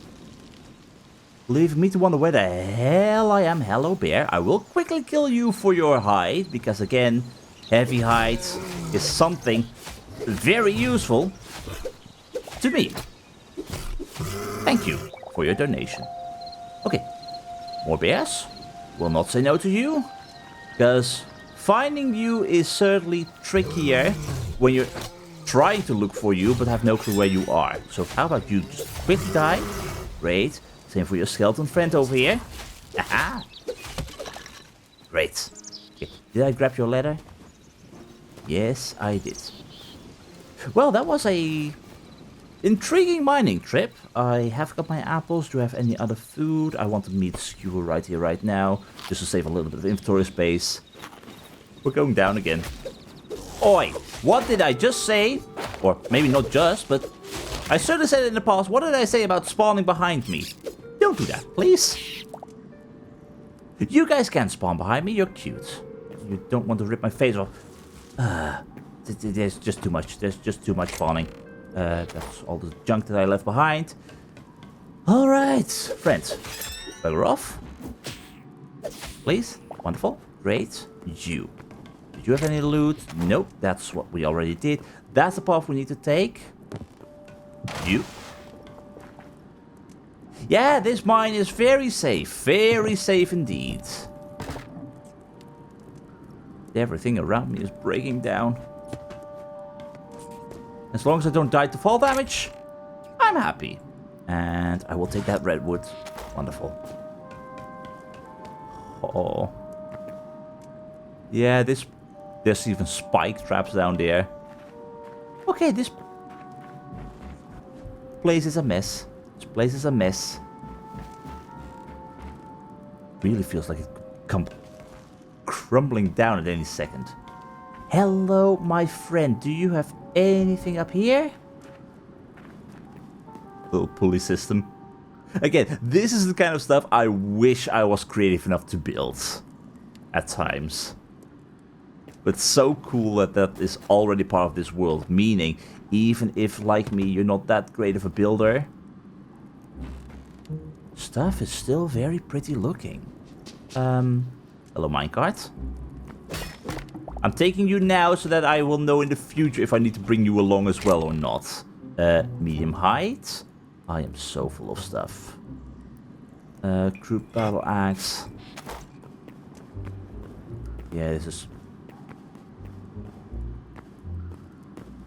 leaving me to wonder where the hell I am. Hello, bear. I will quickly kill you for your hide, because again, heavy hide is something very useful to me. Thank you for your donation. Okay, more bears. Will not say no to you, because finding you is certainly trickier when you're trying to look for you but have no clue where you are. So how about you just quickly die? Great. Same for your skeleton friend over here. Aha! Great. Okay. Did I grab your ladder? Yes, I did. Well, that was a intriguing mining trip. I have got my apples. Do I have any other food? I want to meet Skewer right here, right now, just to save a little bit of inventory space. We're going down again. Oi! What did I just say? Or maybe not just, but I certainly said it in the past. What did I say about spawning behind me? Don't do that, please. You guys can spawn behind me. You're cute. You don't want to rip my face off. There's just too much. There's just too much spawning. That's all the junk that I left behind. Alright, friends. Better off. Please. Wonderful. Great. You. Did you have any loot? Nope. That's what we already did. That's the path we need to take. You. Yeah, this mine is very safe. Very safe indeed. Everything around me is breaking down. As long as I don't die to fall damage, I'm happy. And I will take that redwood. Wonderful. Oh. Yeah, there's even spike traps down there. Okay, this place is a mess. This place is a mess. Really feels like it could come crumbling down at any second. Hello, my friend. Do you have anything up here? Little pulley system. Again, this is the kind of stuff I wish I was creative enough to build. At times. But so cool that that is already part of this world. Meaning, even if, like me, you're not that great of a builder, stuff is still very pretty looking. Hello, minecart. I'm taking you now so that I will know in the future if I need to bring you along as well or not. Medium height. I am so full of stuff. Crude battle axe. Yeah, this is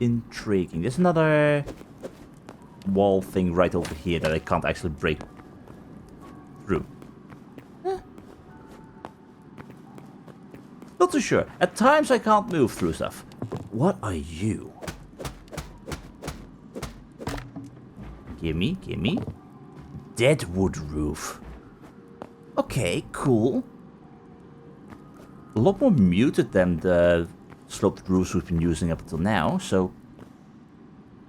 intriguing. There's another wall thing right over here that I can't actually break through. Not too sure. At times I can't move through stuff. What are you? Gimme, gimme. Deadwood roof. Okay, cool. A lot more muted than the sloped roofs we've been using up until now, so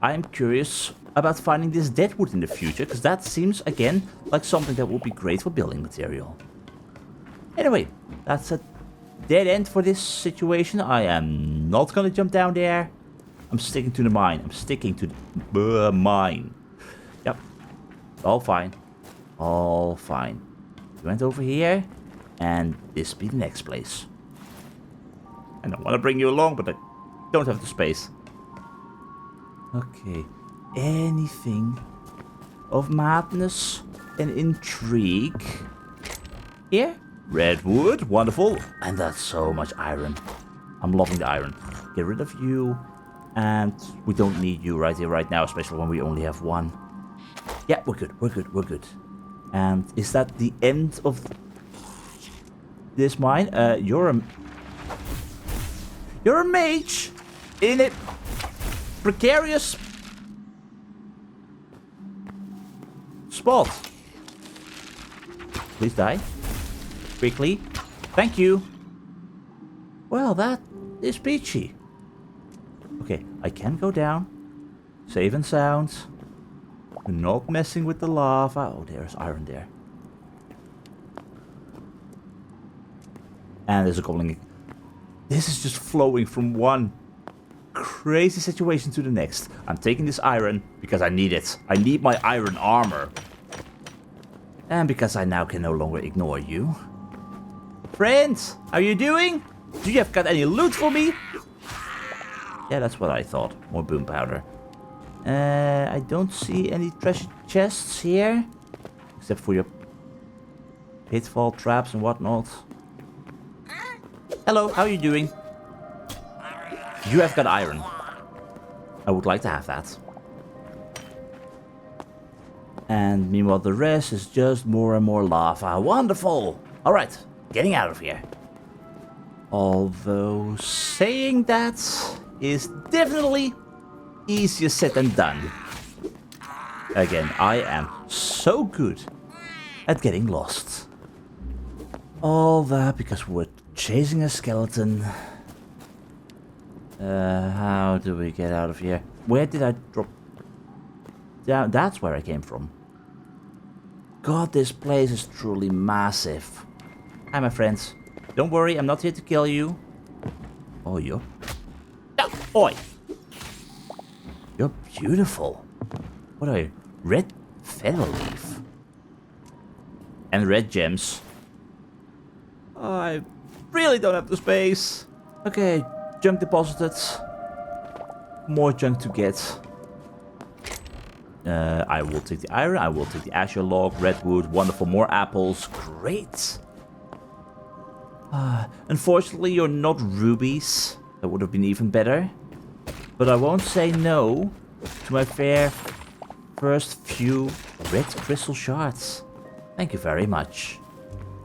I'm curious about finding this deadwood in the future, because that seems, again, like something that would be great for building material. Anyway, that's a dead end for this situation. I am not gonna jump down there. I'm sticking to the mine. I'm sticking to the mine. Yep. All fine. All fine. We went over here, and this be the next place. I don't want to bring you along, but I don't have the space. Okay. Anything of madness and intrigue here? Redwood, wonderful. And that's so much iron. I'm loving the iron. Get rid of you. And we don't need you right here, right now, especially when we only have one. Yeah, we're good, we're good, we're good. And is that the end of this mine? You're a mage in a precarious spot. Please die. Quickly. Thank you. Well, that is peachy. Okay, I can go down. Safe and sound. Not messing with the lava. Oh, there's iron there. And there's a goblin. This is just flowing from one crazy situation to the next. I'm taking this iron because I need it. I need my iron armor. And because I now can no longer ignore you. Friends, how are you doing? Do you have got any loot for me? Yeah, that's what I thought. More boom powder. I don't see any treasure chests here. Except for your pitfall traps and whatnot. Hello, how are you doing? You have got iron. I would like to have that. And meanwhile the rest is just more and more lava. Wonderful! Alright, getting out of here. Although saying that is definitely easier said than done. Again, I am so good at getting lost. All that because we're chasing a skeleton. How do we get out of here? Where did I drop down? That's where I came from. God, this place is truly massive. Hi, my friends. Don't worry, I'm not here to kill you. Oh, you're... Oh, oi! You're beautiful. What are you? Red feather leaf. And red gems. I really don't have the space. Okay, junk deposited. More junk to get. I will take the iron, I will take the azure log, redwood, wonderful, more apples. Great. Unfortunately, you're not rubies. That would have been even better. But I won't say no to my first few red crystal shards. Thank you very much.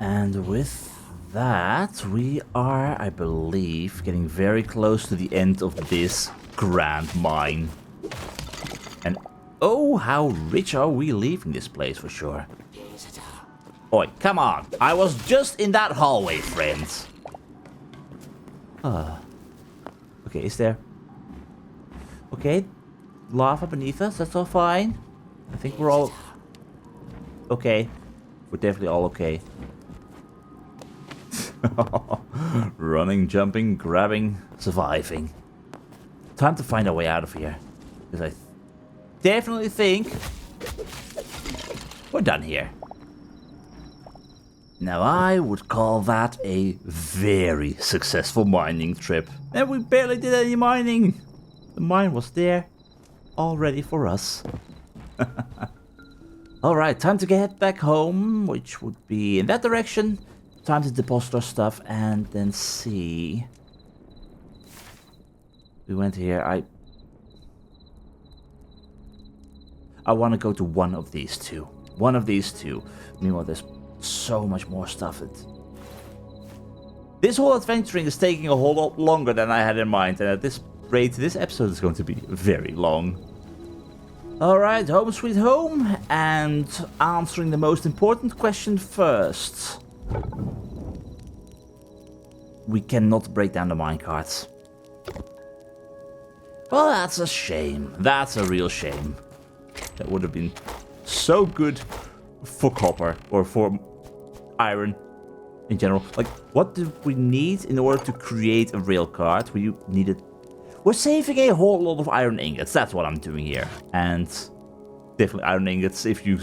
And with that, we are, I believe, getting very close to the end of this grand mine. And oh, how rich are we leaving this place for sure. Oi, come on. I was just in that hallway, friends. Okay, is there... Okay, lava beneath us, that's all fine. I think we're all... Okay, we're definitely all okay. Running, jumping, grabbing, surviving. Time to find our way out of here. Because I definitely think we're done here. Now I would call that a very successful mining trip. And we barely did any mining. The mine was there, all ready for us. Alright, time to get back home, which would be in that direction. Time to deposit our stuff and then see. We went here. I want to go to one of these two. One of these two. Meanwhile, there's so much more stuff. This whole adventuring is taking a whole lot longer than I had in mind. And at this rate, this episode is going to be very long. Alright, home sweet home. And answering the most important question first. We cannot break down the minecarts. Well, that's a shame. That's a real shame. That would have been so good for copper or for iron in general. Like, what do we need in order to create a rail cart? We're saving a whole lot of iron ingots. That's what I'm doing here. And definitely iron ingots. If you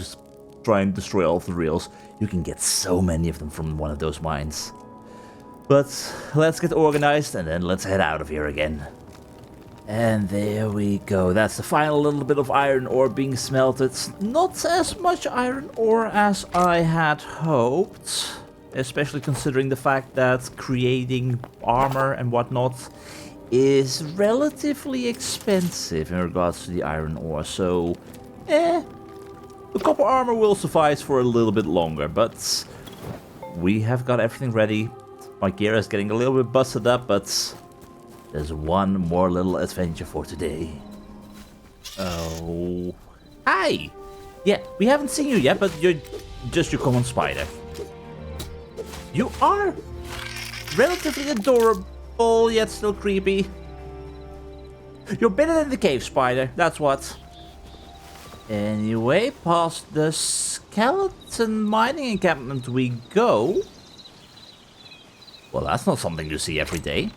try and destroy all of the rails, you can get so many of them from one of those mines. But let's get organized and then let's head out of here again. And there we go. That's the final little bit of iron ore being smelted. Not as much iron ore as I had hoped. Especially considering the fact that creating armor and whatnot is relatively expensive in regards to the iron ore. So, the copper armor will suffice for a little bit longer. But we have got everything ready. My gear is getting a little bit busted up, but there's one more little adventure for today. Oh. Hi! Yeah, we haven't seen you yet, but you're just your common spider. You are relatively adorable, yet still creepy. You're better than the cave spider, that's what. Anyway, past the skeleton mining encampment we go. Well, that's not something you see every day.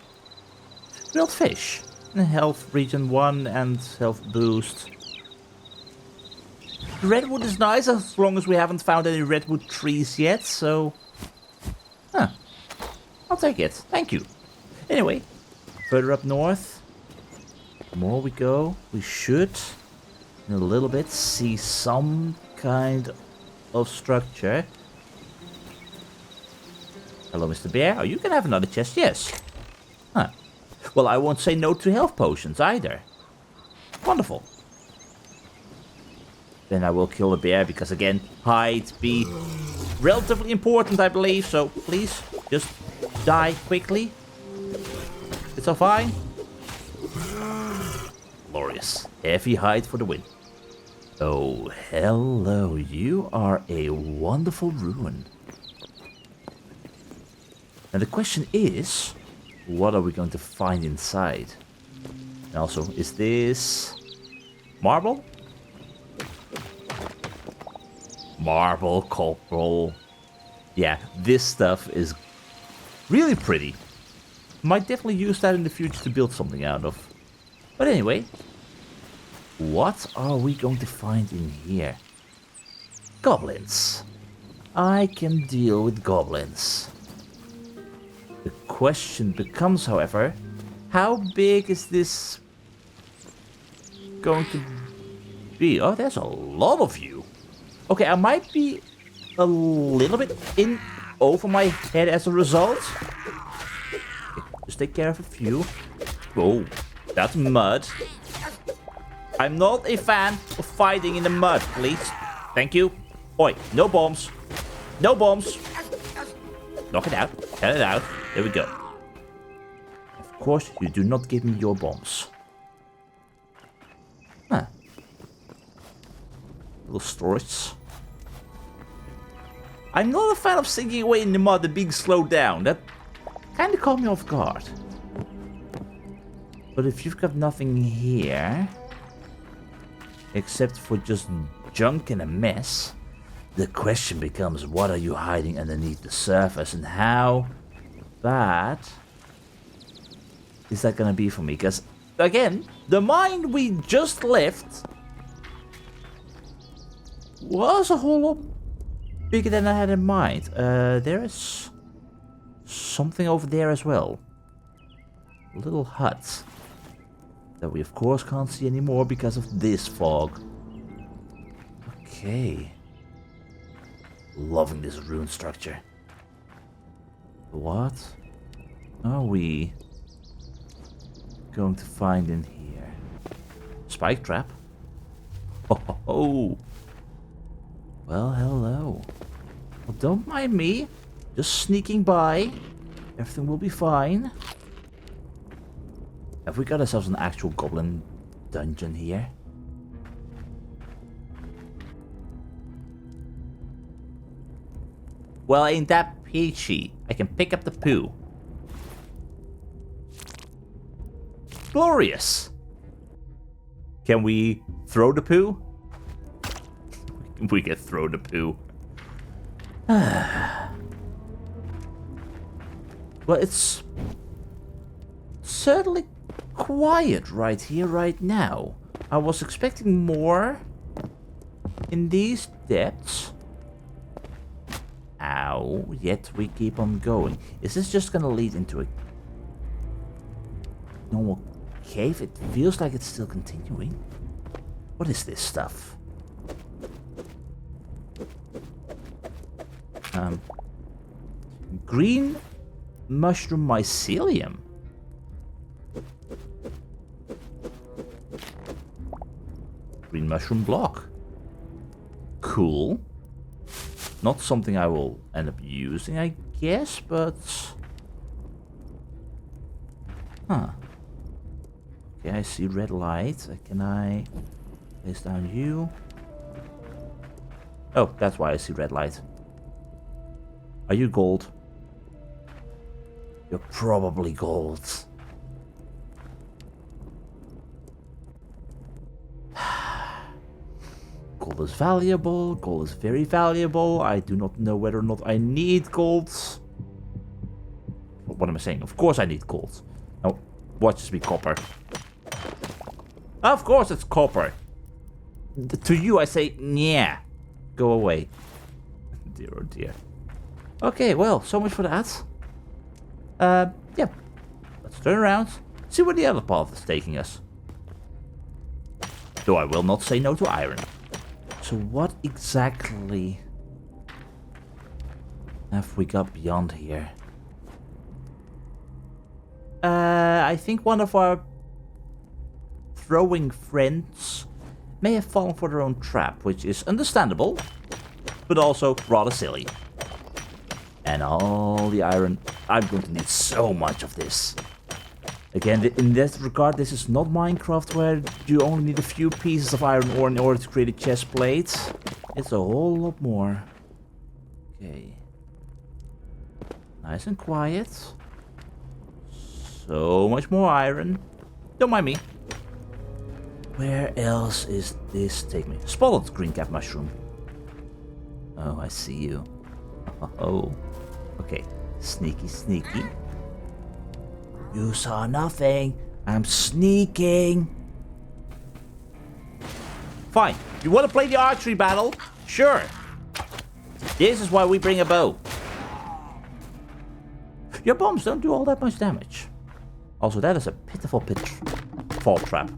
Grilled fish. Health region 1 and health boost. Redwood is nice as long as we haven't found any redwood trees yet, so... Huh. I'll take it. Thank you. Anyway, further up north. The more we go, we should, in a little bit, see some kind of structure. Hello, Mr. Bear. Oh, you can have another chest. Yes. Huh. Well, I won't say no to health potions either. Wonderful. Then I will kill the bear because, again, height be relatively important, I believe. So please, just die quickly. It's all fine. Glorious. Heavy height for the win. Oh, hello. You are a wonderful ruin. And the question is, what are we going to find inside? And also, is this marble? Marble, copper. Yeah, this stuff is really pretty. Might definitely use that in the future to build something out of. But anyway, what are we going to find in here? Goblins. I can deal with goblins. The question becomes, however, how big is this going to be? Oh, there's a lot of you. Okay, I might be a little bit in over my head as a result. Okay, just take care of a few. Oh, that's mud. I'm not a fan of fighting in the mud, please. Thank you. Oi, no bombs. No bombs. Knock it out. Get it out. There we go. Of course, you do not give me your bombs. Huh. Little storage. I'm not a fan of sinking away in the mud and being slowed down. That kind of caught me off guard. But if you've got nothing here, except for just junk and a mess, the question becomes, what are you hiding underneath the surface and how bad is that gonna be for me? Because, again, the mine we just left was a whole lot bigger than I had in mind. There is something over there as well. A little hut that we of course can't see anymore because of this fog. Okay. Loving this rune structure. What are we going to find in here? Spike trap? Oh. Well, hello. Well, don't mind me. Just sneaking by. Everything will be fine. Have we got ourselves an actual goblin dungeon here? Well, ain't that peachy? I can pick up the poo. Glorious! Can we throw the poo? We can throw the poo. Well, it's certainly quiet right here, right now. I was expecting more in these depths. Ow, yet we keep on going. Is this just gonna lead into a normal cave? It feels like it's still continuing. What is this stuff? Green mushroom mycelium. Green mushroom block. Cool. Not something I will end up using, I guess, but... Huh. Okay, I see red light. Can I place down you? Oh, that's why I see red light. Are you gold? You're probably gold. Gold is valuable. Gold is very valuable. I do not know whether or not I need gold. What am I saying? Of course I need gold. Now, watch this be copper. Of course it's copper. To you I say, yeah. Go away. Dear oh dear. Okay, well, so much for that. Yeah. Let's turn around. See where the other path is taking us. Though I will not say no to iron. So what exactly have we got beyond here? I think one of our throwing friends may have fallen for their own trap, which is understandable, but also rather silly. And all the iron. I'm going to need so much of this. Again, in that regard, this is not Minecraft where you only need a few pieces of iron ore in order to create a chest plate. It's a whole lot more. Okay. Nice and quiet. So much more iron. Don't mind me. Where else is this taking me? Spotted green cap mushroom. Oh, I see you. Oh. Okay. Sneaky, sneaky. You saw nothing. I'm sneaking. Fine. You want to play the archery battle? Sure. This is why we bring a bow. Your bombs don't do all that much damage. Also, that is a pitiful fall trap.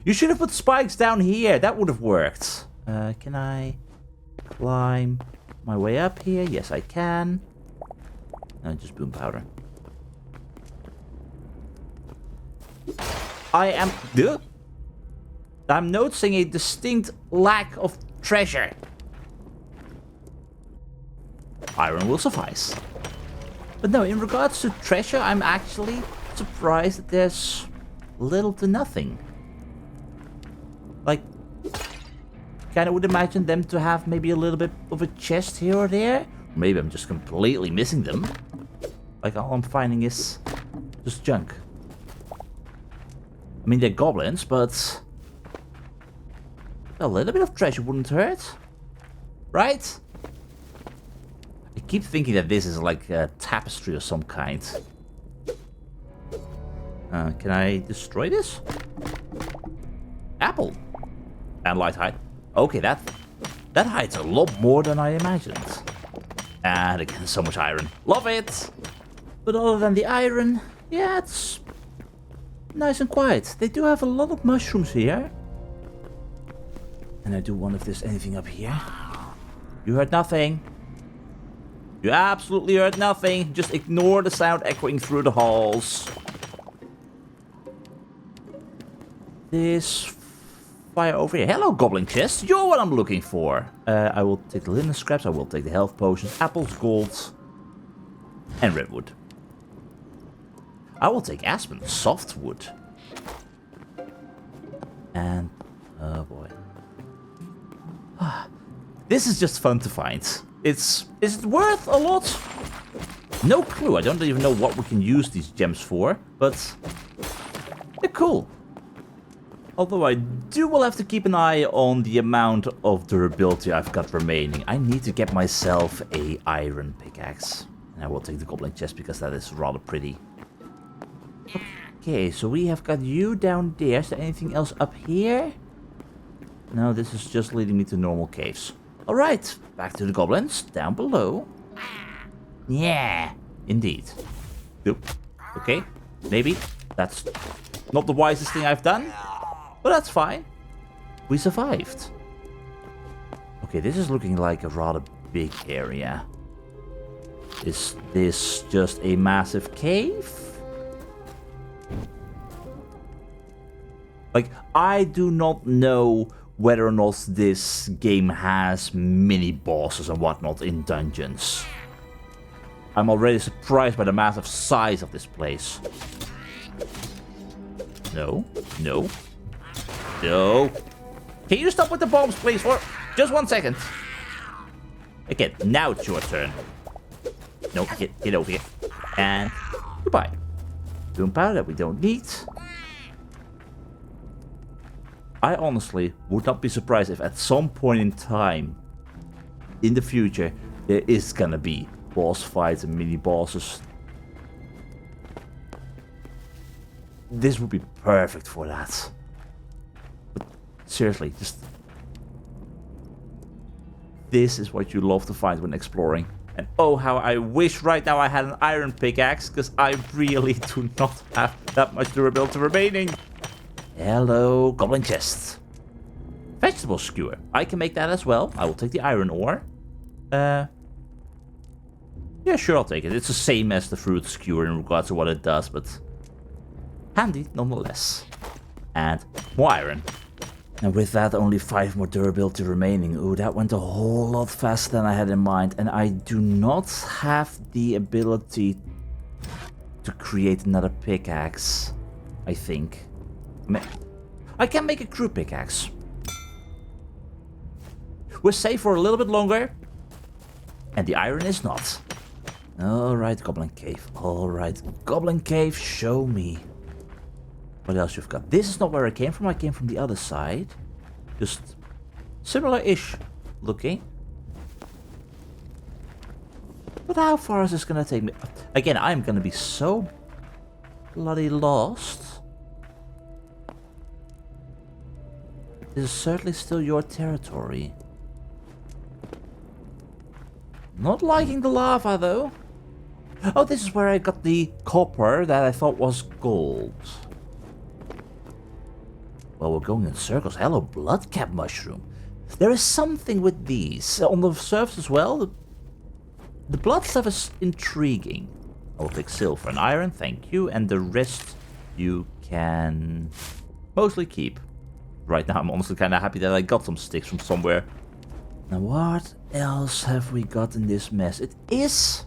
You should have put spikes down here. That would have worked. Can I climb my way up here? Yes, I can. Just boom powder. I'm noticing a distinct lack of treasure. Iron will suffice. But no, in regards to treasure, I'm actually surprised that there's little to nothing. Like, kinda would imagine them to have maybe a little bit of a chest here or there. Maybe I'm just completely missing them. Like, all I'm finding is just junk. I mean, they're goblins, but a little bit of treasure wouldn't hurt. Right? I keep thinking that this is like a tapestry of some kind. Can I destroy this? Apple. And light hide. Okay, that hides a lot more than I imagined. And again, so much iron. Love it! But other than the iron, yeah, it's nice and quiet. They do have a lot of mushrooms here. And I do wonder if there's anything up here. You heard nothing. You absolutely heard nothing. Just ignore the sound echoing through the halls. This fire over here. Hello, goblin chest. You're what I'm looking for. I will take the linen scraps. I will take the health potions, apples, gold, and redwood. I will take aspen, softwood. And, oh boy. This is just fun to find. Is it worth a lot? No clue. I don't even know what we can use these gems for, but they're cool. Although I will have to keep an eye on the amount of durability I've got remaining. I need to get myself a iron pickaxe. And I will take the goblin chest because that is rather pretty. Okay, so we have got you down there. Is there anything else up here? No, this is just leading me to normal caves. Alright, back to the goblins, down below. Yeah, indeed. Oop. Okay, maybe that's not the wisest thing I've done, but that's fine. We survived. Okay, this is looking like a rather big area. Is this just a massive cave? Like, I do not know whether or not this game has mini bosses and whatnot in dungeons. I'm already surprised by the massive size of this place. No, no, no. Can you stop with the bombs, please, for just 1 second? Okay, now it's your turn. No, get over here. And goodbye. Gunpowder that we don't need. I honestly would not be surprised if at some point in time in the future there is gonna be boss fights and mini bosses. This would be perfect for that. But seriously, just this is what you love to find when exploring. And oh, how I wish right now I had an iron pickaxe, because I really do not have that much durability remaining. Hello, goblin chest. Vegetable skewer. I can make that as well. I will take the iron ore. Yeah, sure, I'll take it. It's the same as the fruit skewer in regards to what it does, but handy nonetheless. And more iron. And with that, only 5 more durability remaining. Ooh, that went a whole lot faster than I had in mind. And I do not have the ability to create another pickaxe, I think. I can make a crew pickaxe. We're safe for a little bit longer. And the iron is not. Alright, Goblin Cave. Alright, Goblin Cave, show me. What else you've got? This is not where I came from. I came from the other side. Just similar-ish looking. But how far is this gonna take me? Again, I'm gonna be so bloody lost. This is certainly still your territory. Not liking the lava, though. Oh, this is where I got the copper that I thought was gold. Well, we're going in circles. Hello, bloodcap mushroom. There is something with these. On the surface as well, the blood stuff is intriguing. I'll take silver and iron, thank you. And the rest you can mostly keep. Right now, I'm honestly kind of happy that I got some sticks from somewhere. Now, what else have we got in this mess? It is,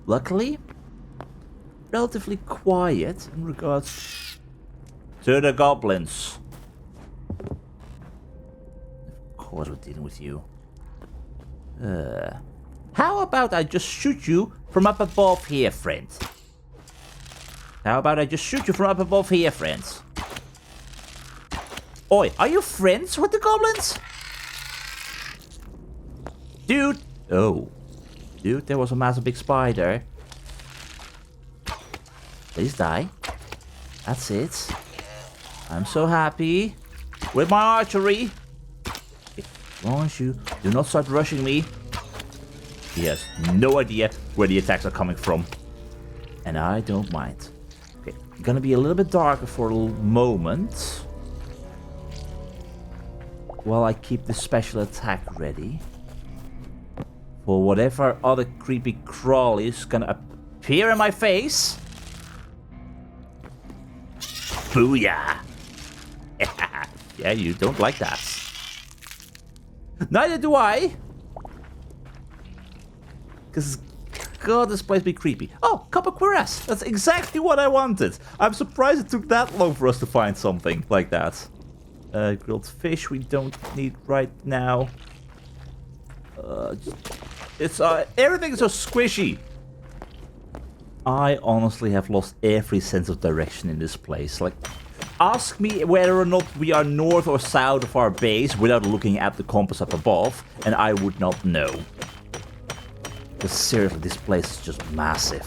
luckily, relatively quiet in regards to the goblins. Of course we're dealing with you. How about I just shoot you from up above here, friend? How about I just shoot you from up above here, friends? Oi, are you friends with the goblins? Dude! Oh. Dude, there was a massive big spider. Please die. That's it. I'm so happy with my archery. As long as you do not start rushing me. He has no idea where the attacks are coming from. And I don't mind. Okay, gonna be a little bit darker for a moment. While I keep the special attack ready. For whatever other creepy crawl is gonna appear in my face. Booyah! Yeah, you don't like that. Neither do I. Because, God, this place be creepy. Oh, copper cuirass. That's exactly what I wanted. I'm surprised it took that long for us to find something like that. Grilled fish we don't need right now. It's everything's so squishy. I honestly have lost every sense of direction in this place. Like, ask me whether or not we are north or south of our base without looking at the compass up above, and I would not know. Because seriously, this place is just massive.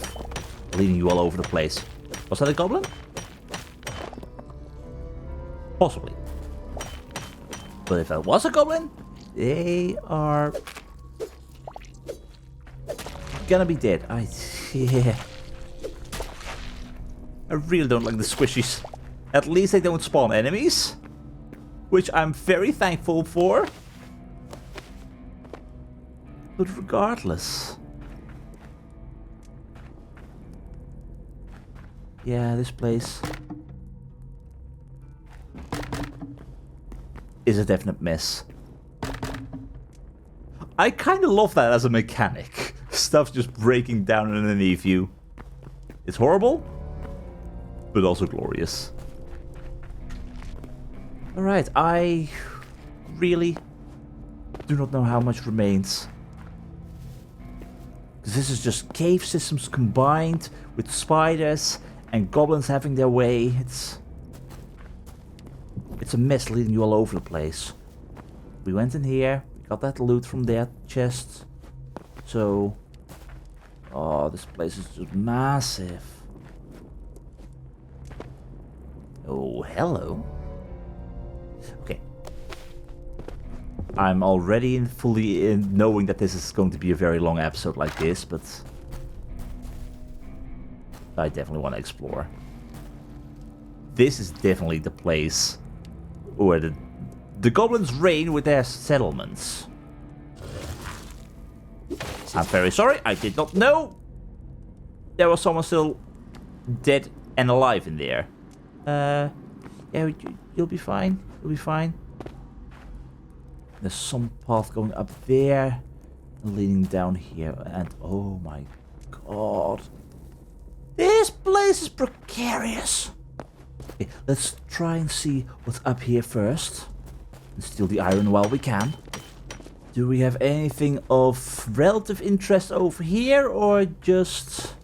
Leading you all over the place. Was that a goblin? Possibly. But if that was a goblin, they are gonna be dead. Yeah. I really don't like the squishies. At least they don't spawn enemies. Which I'm very thankful for. But regardless. Yeah, this place is a definite mess. I kind of love that as a mechanic. Stuff's just breaking down underneath you. It's horrible, but also glorious. Alright, I really do not know how much remains. Because this is just cave systems combined with spiders and goblins having their way. It's a mess leading you all over the place. We went in here. We got that loot from their chest. So... oh, this place is just massive. Oh, hello. Okay. I'm already fully in knowing that this is going to be a very long episode like this, but... I definitely want to explore. This is definitely the place where the goblins reign with their settlements. I'm very sorry, I did not know there was someone still dead and alive in there. Yeah, you'll be fine. You'll be fine. There's some path going up there and leading down here. And oh my god. This place is precarious. Okay, let's try and see what's up here first. And steal the iron while we can. Do we have anything of relative interest over here or just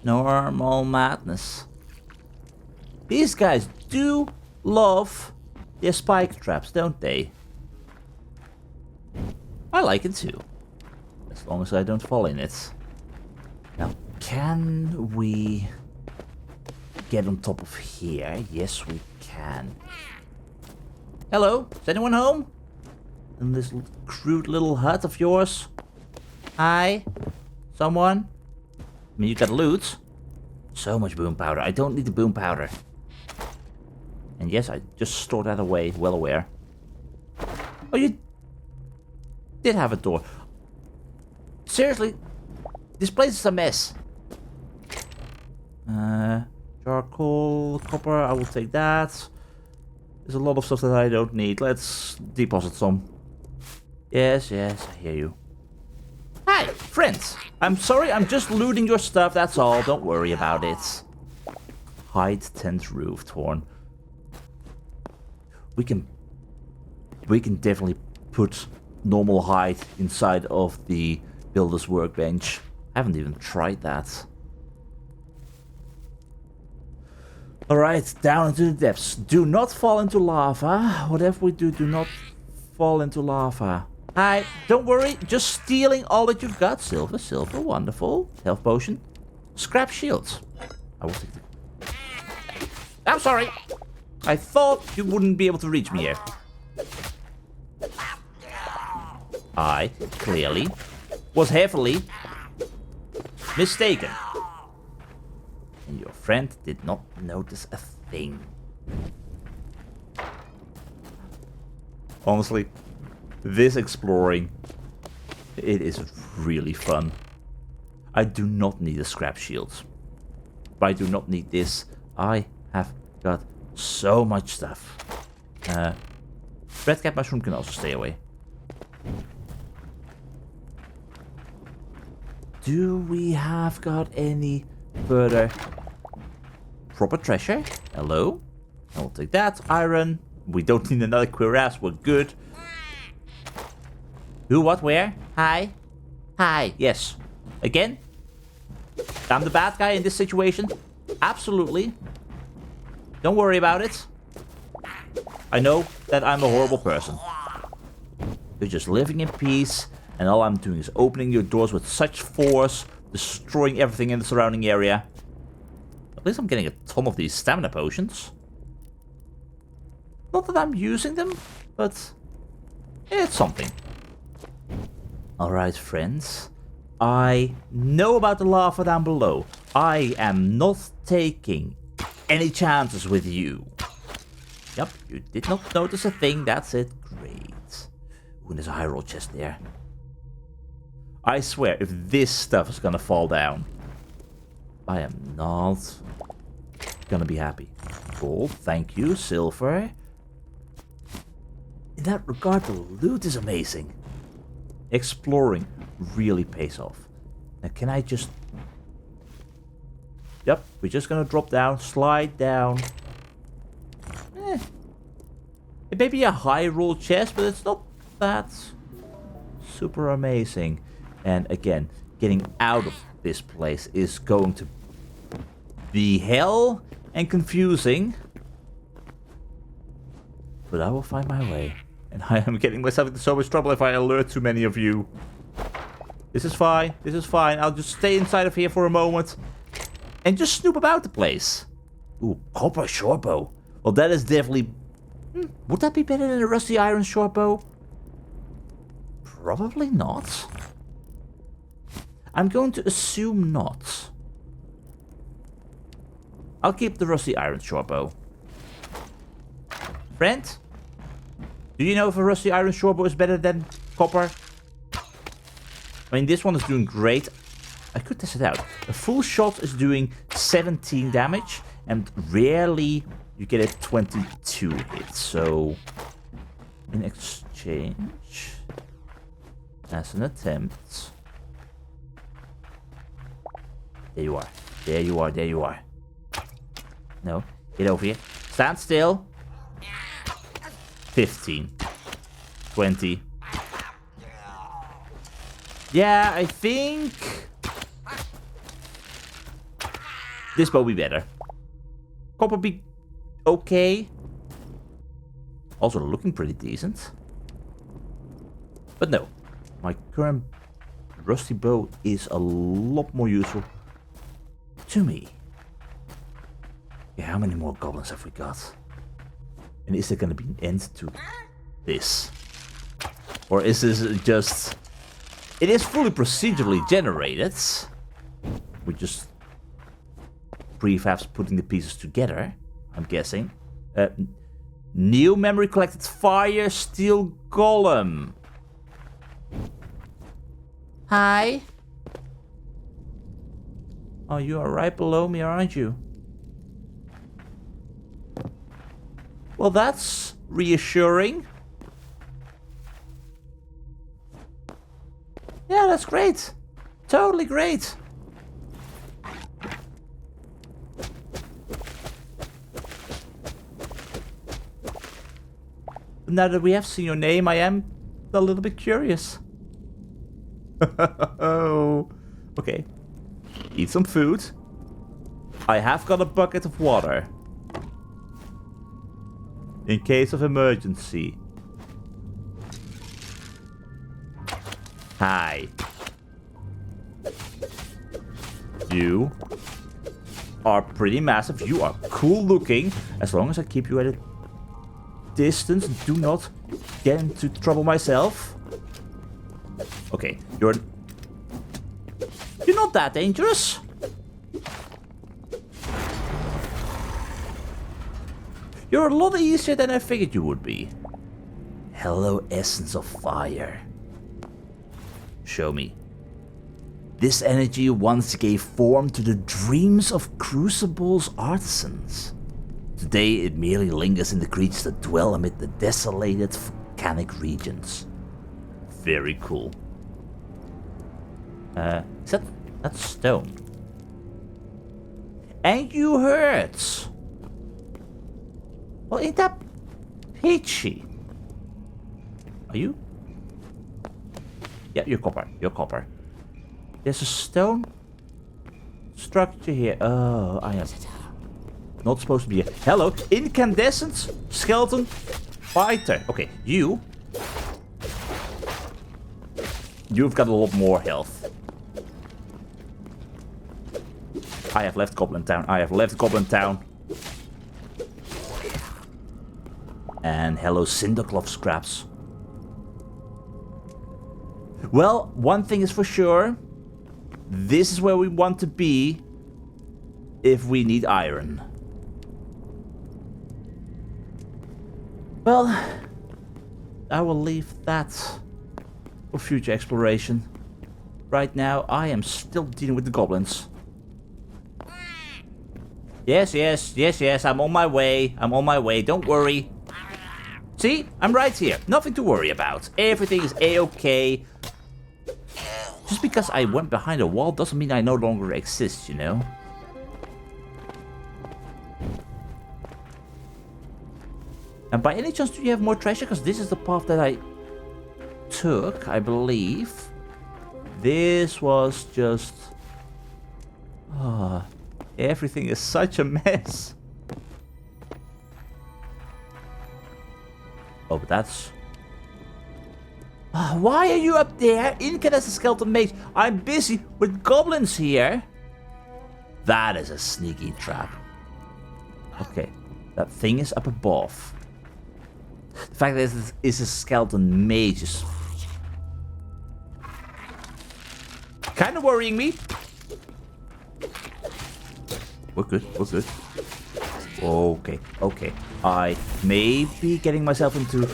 normal madness? These guys do love their spike traps, don't they? I like it too. As long as I don't fall in it. Now, can we get on top of here? Yes, we can. Hello? Is anyone home? In this crude little hut of yours? Hi? Someone? I mean, you got loot. So much boom powder. I don't need the boom powder. And yes, I just stored that away, well aware. Oh, you did have a door. Seriously? This place is a mess. Charcoal, copper, I will take that. There's a lot of stuff that I don't need. Let's deposit some. Yes, yes, I hear you. Hi, friends. I'm sorry, I'm just looting your stuff, that's all. Don't worry about it. Hide tent roof torn. We can definitely put normal height inside of the builder's workbench. I haven't even tried that. Alright, down into the depths. Do not fall into lava. Whatever we do, do not fall into lava. Hi, don't worry, just stealing all that you've got. Silver, silver, wonderful. Health potion. Scrap shields. I will take the... I'm sorry. I thought you wouldn't be able to reach me here. I, clearly, was heavily mistaken. And your friend did not notice a thing. Honestly, this exploring, it is really fun. I do not need a scrap shield. I do not need this. I have got so much stuff. Red cap mushroom can also stay away. Do we have got any further proper treasure? Hello? I'll take that. Iron. We don't need another cuirass. We're good. Who, what, where? Hi. Hi. Yes. Again? I'm the bad guy in this situation? Absolutely. Don't worry about it. I know that I'm a horrible person. You're just living in peace, and all I'm doing is opening your doors with such force, destroying everything in the surrounding area. At least I'm getting a ton of these stamina potions. Not that I'm using them, but it's something. Alright, friends. I know about the lava down below. I am not taking any chances with you. Yep, you did not notice a thing. That's it. Great. Ooh, and there's a high roll chest there. I swear, if this stuff is gonna fall down, I am not gonna be happy. Gold, thank you. Silver. In that regard, the loot is amazing. Exploring really pays off. Now, can I just... Yep, we're just gonna drop down, slide down. It may be a high roll chest, but it's not that super amazing. And again, getting out of this place is going to be hell and confusing. But I will find my way. And I am getting myself into so much trouble if I alert too many of you. This is fine. This is fine. I'll just stay inside of here for a moment. And just snoop about the place. Ooh, copper shortbow. Well, that is definitely... would that be better than a rusty iron shortbow? Probably not. I'm going to assume not. I'll keep the rusty iron shortbow. Friend? Do you know if a rusty iron shortbow is better than copper? I mean, this one is doing great. I could test it out. A full shot is doing 17 damage. And rarely you get a 22 hit. So, in exchange, as an attempt... There you are. There you are. There you are. No. Get over here. Stand still. 15. 20. Yeah, I think... this bow be better. Copper be okay. Also looking pretty decent. But no. My current rusty bow is a lot more useful to me. Yeah, how many more goblins have we got? And is there gonna be an end to this? Or is this just... it is fully procedurally generated. We just... prefabs putting the pieces together, I'm guessing. New memory collected fire steel golem. Hi. Oh, you are right below me, aren't you? Well, that's reassuring. Yeah, that's great. Totally great. Now that we have seen your name, I am a little bit curious. Oh, okay. Eat some food. I have got a bucket of water. In case of emergency. Hi. You are pretty massive. You are cool looking. As long as I keep you at a distance and do not get into trouble myself. Okay, you're not that dangerous. You're a lot easier than I figured you would be. Hello, essence of fire. Show me. This energy once gave form to the dreams of Crucible's artisans. Today it merely lingers in the creatures that dwell amid the desolated volcanic regions. Very cool. Is that's stone? And you hurt. Well, ain't that peachy? Are you? Yeah, you're copper. You're copper. There's a stone structure here. Oh, I am not supposed to be here. Hello, incandescent skeleton fighter. Okay, you've got a lot more health. I have left Goblin Town. I have left Goblin Town. And hello, Cindercloth scraps. Well, one thing is for sure. This is where we want to be if we need iron. Well, I will leave that for future exploration. Right now, I am still dealing with the goblins. Yes, I'm on my way. I'm on my way, don't worry. See, I'm right here. Nothing to worry about. Everything is a-okay. Just because I went behind a wall doesn't mean I no longer exist, you know? And by any chance, do you have more treasure? Because this is the path that I took, I believe. This was just... everything is such a mess. Oh, but that's... why are you up there? Incat as a skeleton mage. I'm busy with goblins here. That is a sneaky trap. Okay, that thing is up above. The fact that it is a skeleton mage is kind of worrying me. We're good, we're good. Okay, okay. I may be getting myself into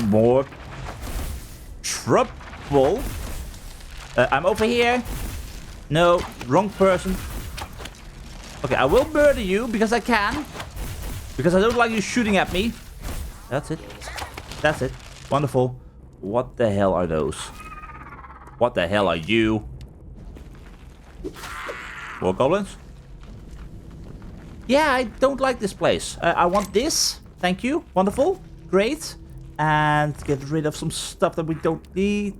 more trouble. I'm over here. No, wrong person. Okay, I will murder you because I can. Because I don't like you shooting at me. That's it. That's it. Wonderful. What the hell are those? What the hell are you? More goblins? Yeah, I don't like this place. I want this. Thank you. Wonderful. Great. And get rid of some stuff that we don't need.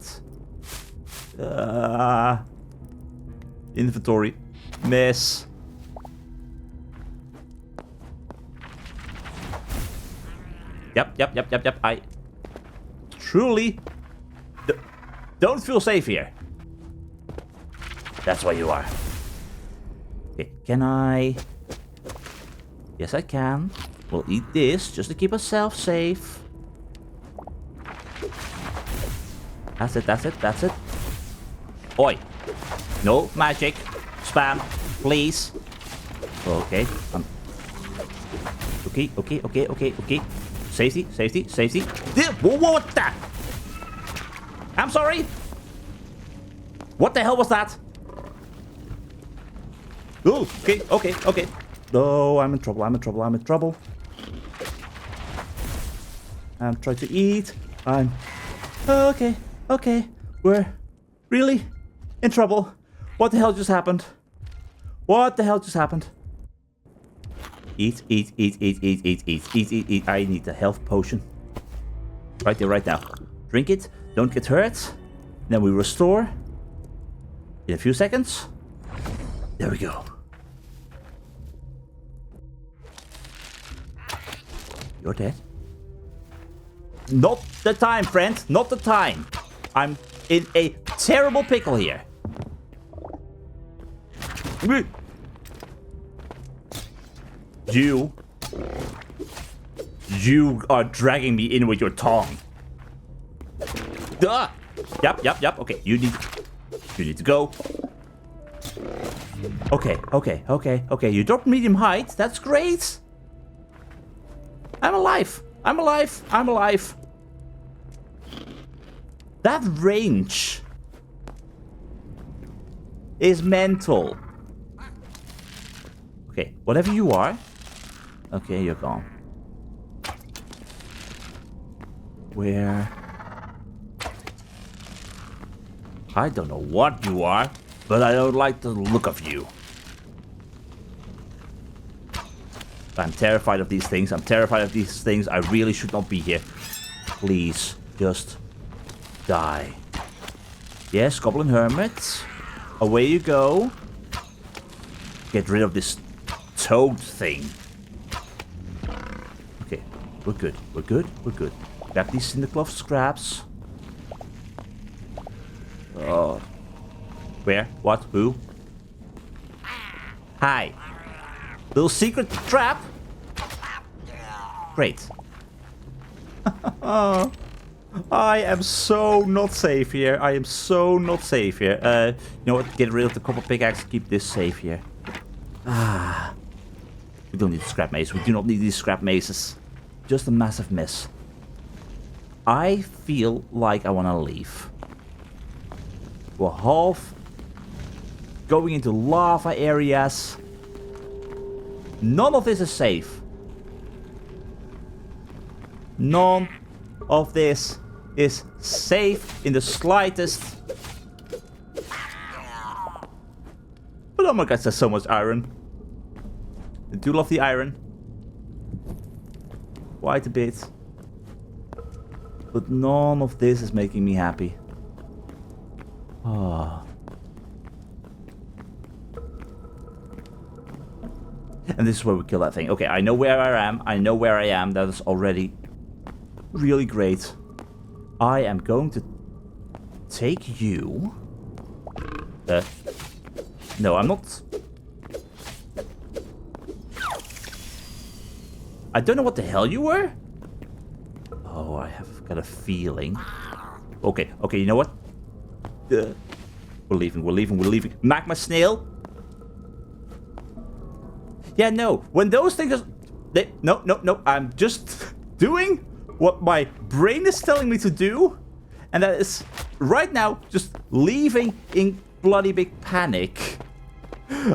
Inventory. Mess. Yep. I truly don't feel safe here. That's where you are. Okay, can I... Yes, I can. We'll eat this just to keep ourselves safe. That's it, that's it, that's it. Oi. No magic. Spam. Please. Okay. Okay. Safety. What the? I'm sorry. What the hell was that? Oh, okay. No, I'm in trouble. I'm trying to eat. I'm... Okay. We're really in trouble. What the hell just happened? Eat. I need a health potion. Right there, right now. Drink it. Don't get hurt. Then we restore. In a few seconds. There we go. You're dead. Not the time, friend. Not the time. I'm in a terrible pickle here. You are dragging me in with your tongue. Duh. Yep. Okay, you need to go. Okay. You dropped medium height. That's great. I'm alive. That range is mental. Okay, whatever you are. Okay, you're gone. Where? I don't know what you are, but I don't like the look of you. I'm terrified of these things. I really should not be here. Please, just die. Yes, Goblin Hermit. Away you go. Get rid of this toad thing. Okay, we're good. Grab these Cindercloth scraps. Oh. Where? What? Who? Hi. Little secret trap. Great. I am so not safe here. You know what? Get rid of the copper pickaxe. Keep this safe here. We don't need the scrap mace. We do not need these scrap maces. Just a massive mess. I feel like I want to leave. We're half going into lava areas. None of this is safe. None of this is safe in the slightest. But oh my god, there's so much iron. I do love the iron. quite a bit. But none of this is making me happy. Ah. And this is where we kill that thing. Okay, I know where I am. I know where I am. That is already really great. I am going to take you. No, I'm not. I don't know what the hell you were. Oh, I have got a feeling. Okay, you know what? We're leaving. Magma snail. Yeah, no. When those things... No. I'm just doing what my brain is telling me to do. And that is, right now, just leaving in bloody big panic.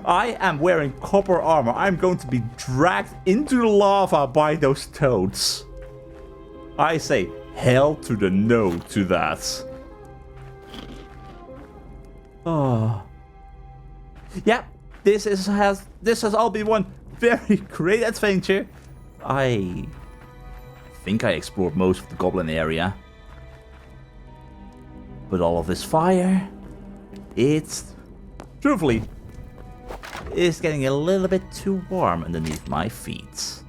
I am wearing copper armor. I'm going to be dragged into the lava by those toads. I say hell to the no to that. Oh. Yeah, this has all been one very great adventure. I think I explored most of the Goblin area. But all of this fire, it's truthfully is getting a little bit too warm underneath my feet.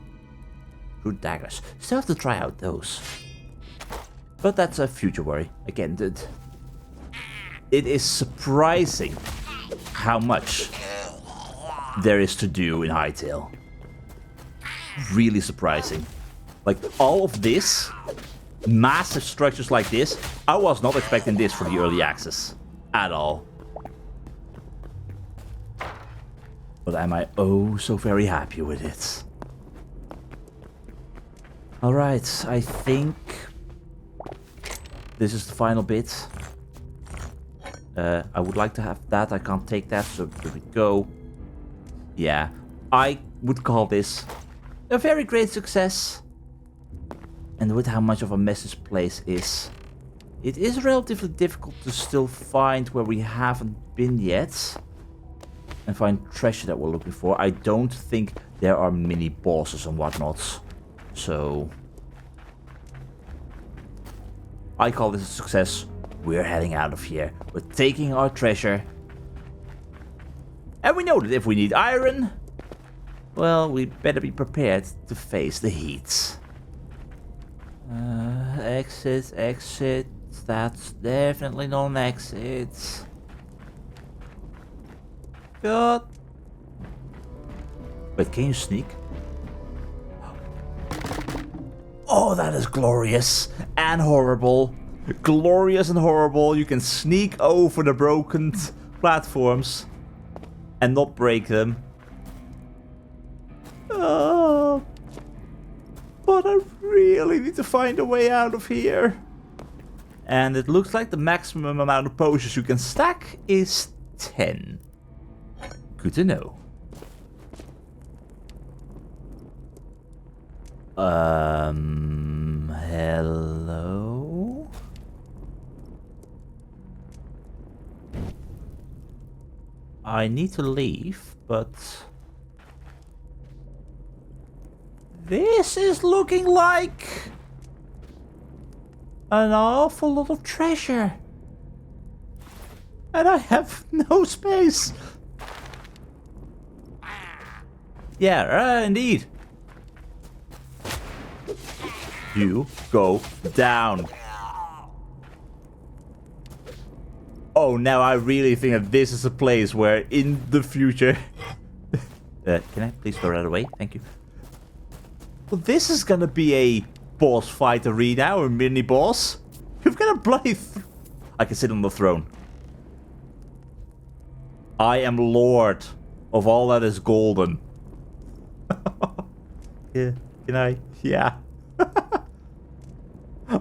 Good daggers. Still have to try out those. But that's a future worry. Again, it is surprising how much there is to do in Hytale. Really surprising. Like, all of this, massive structures like this, I was not expecting this for the early access. At all. But am I oh so very happy with it. Alright, I think this is the final bit. I would like to have that. I can't take that, so here we go. Yeah, I would call this a very great success. And with how much of a mess this place is, it is relatively difficult to still find where we haven't been yet. And find treasure that we're looking for. I don't think there are mini bosses and whatnot. So I call this a success. We're heading out of here. We're taking our treasure. And we know that if we need iron, well, we better be prepared to face the heat. Exit. That's definitely not an exit. God. Wait, can you sneak? Oh, that is glorious and horrible. Glorious and horrible. You can sneak over the broken platforms and not break them. Oh, but I really need to find a way out of here. And it looks like the maximum amount of potions you can stack is 10. Good to know. Hello? I need to leave, but this is looking like an awful lot of treasure. And I have no space. Yeah, indeed. You go down. Oh, now I really think that this is a place where in the future... can I please throw that away? Thank you. Well, this is gonna be a boss fight arena or mini boss. You've got a bloody... I can sit on the throne. I am lord of all that is golden. Yeah, can I? Yeah.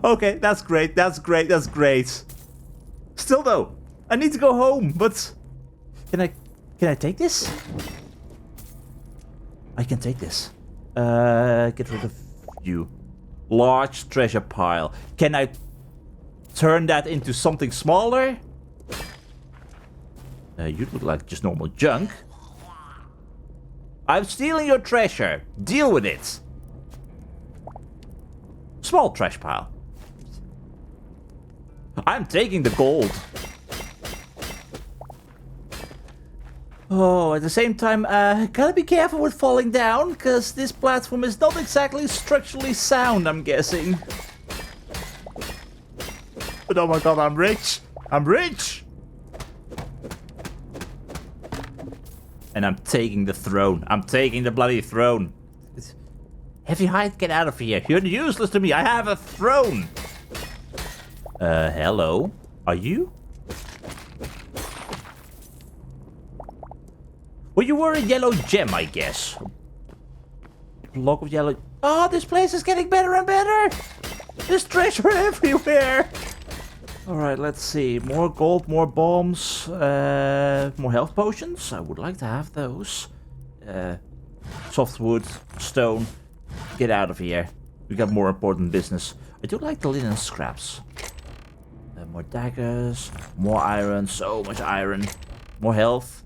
Okay, that's great. That's great. Still though, I need to go home, but can I take this? I can take this. Get rid of you. Large treasure pile. Can I turn that into something smaller? You look like just normal junk. I'm stealing your treasure. Deal with it. Small trash pile. I'm taking the gold. Oh, at the same time, gotta be careful with falling down, because this platform is not exactly structurally sound, I'm guessing. But oh my god, I'm rich! I'm rich! And I'm taking the throne. I'm taking the bloody throne. Heavy height, get out of here. You're useless to me. I have a throne. Hello? Are you? Well, you were a yellow gem, I guess. Block of yellow... Oh, this place is getting better and better! There's treasure everywhere! Alright, let's see. More gold, more bombs, more health potions. I would like to have those. Softwood, stone. Get out of here. We got more important business. I do like the linen scraps. More daggers, more iron, so much iron. More health.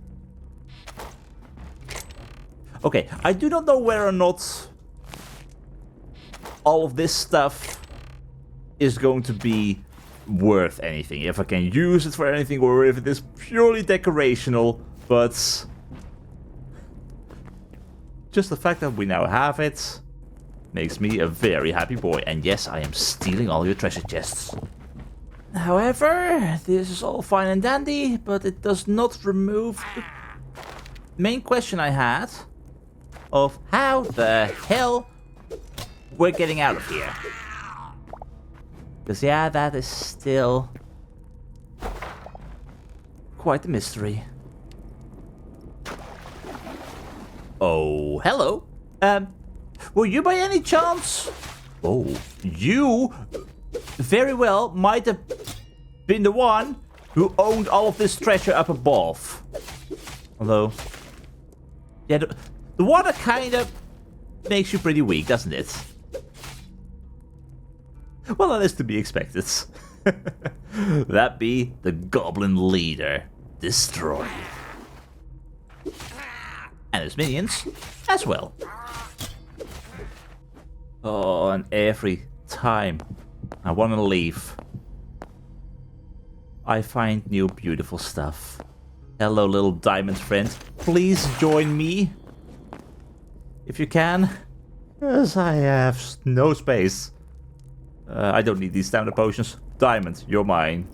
Okay, I do not know whether or not all of this stuff is going to be worth anything. If I can use it for anything or if it is purely decorational, but just the fact that we now have it makes me a very happy boy. And yes, I am stealing all your treasure chests. However, this is all fine and dandy, but it does not remove the main question I had of how the hell we're getting out of here. Because yeah, that is still quite a mystery. Oh, hello. Were you by any chance? Oh, you very well might have been the one who owned all of this treasure up above. Although, yeah, the water kind of makes you pretty weak, doesn't it? Well, that is to be expected. That be the Goblin leader. Destroy. And his minions as well. Oh, and every time I want to leave, I find new beautiful stuff. Hello, little diamond friend. Please join me. If you can. Yes, I have no space. I don't need these standard potions. Diamond, you're mine.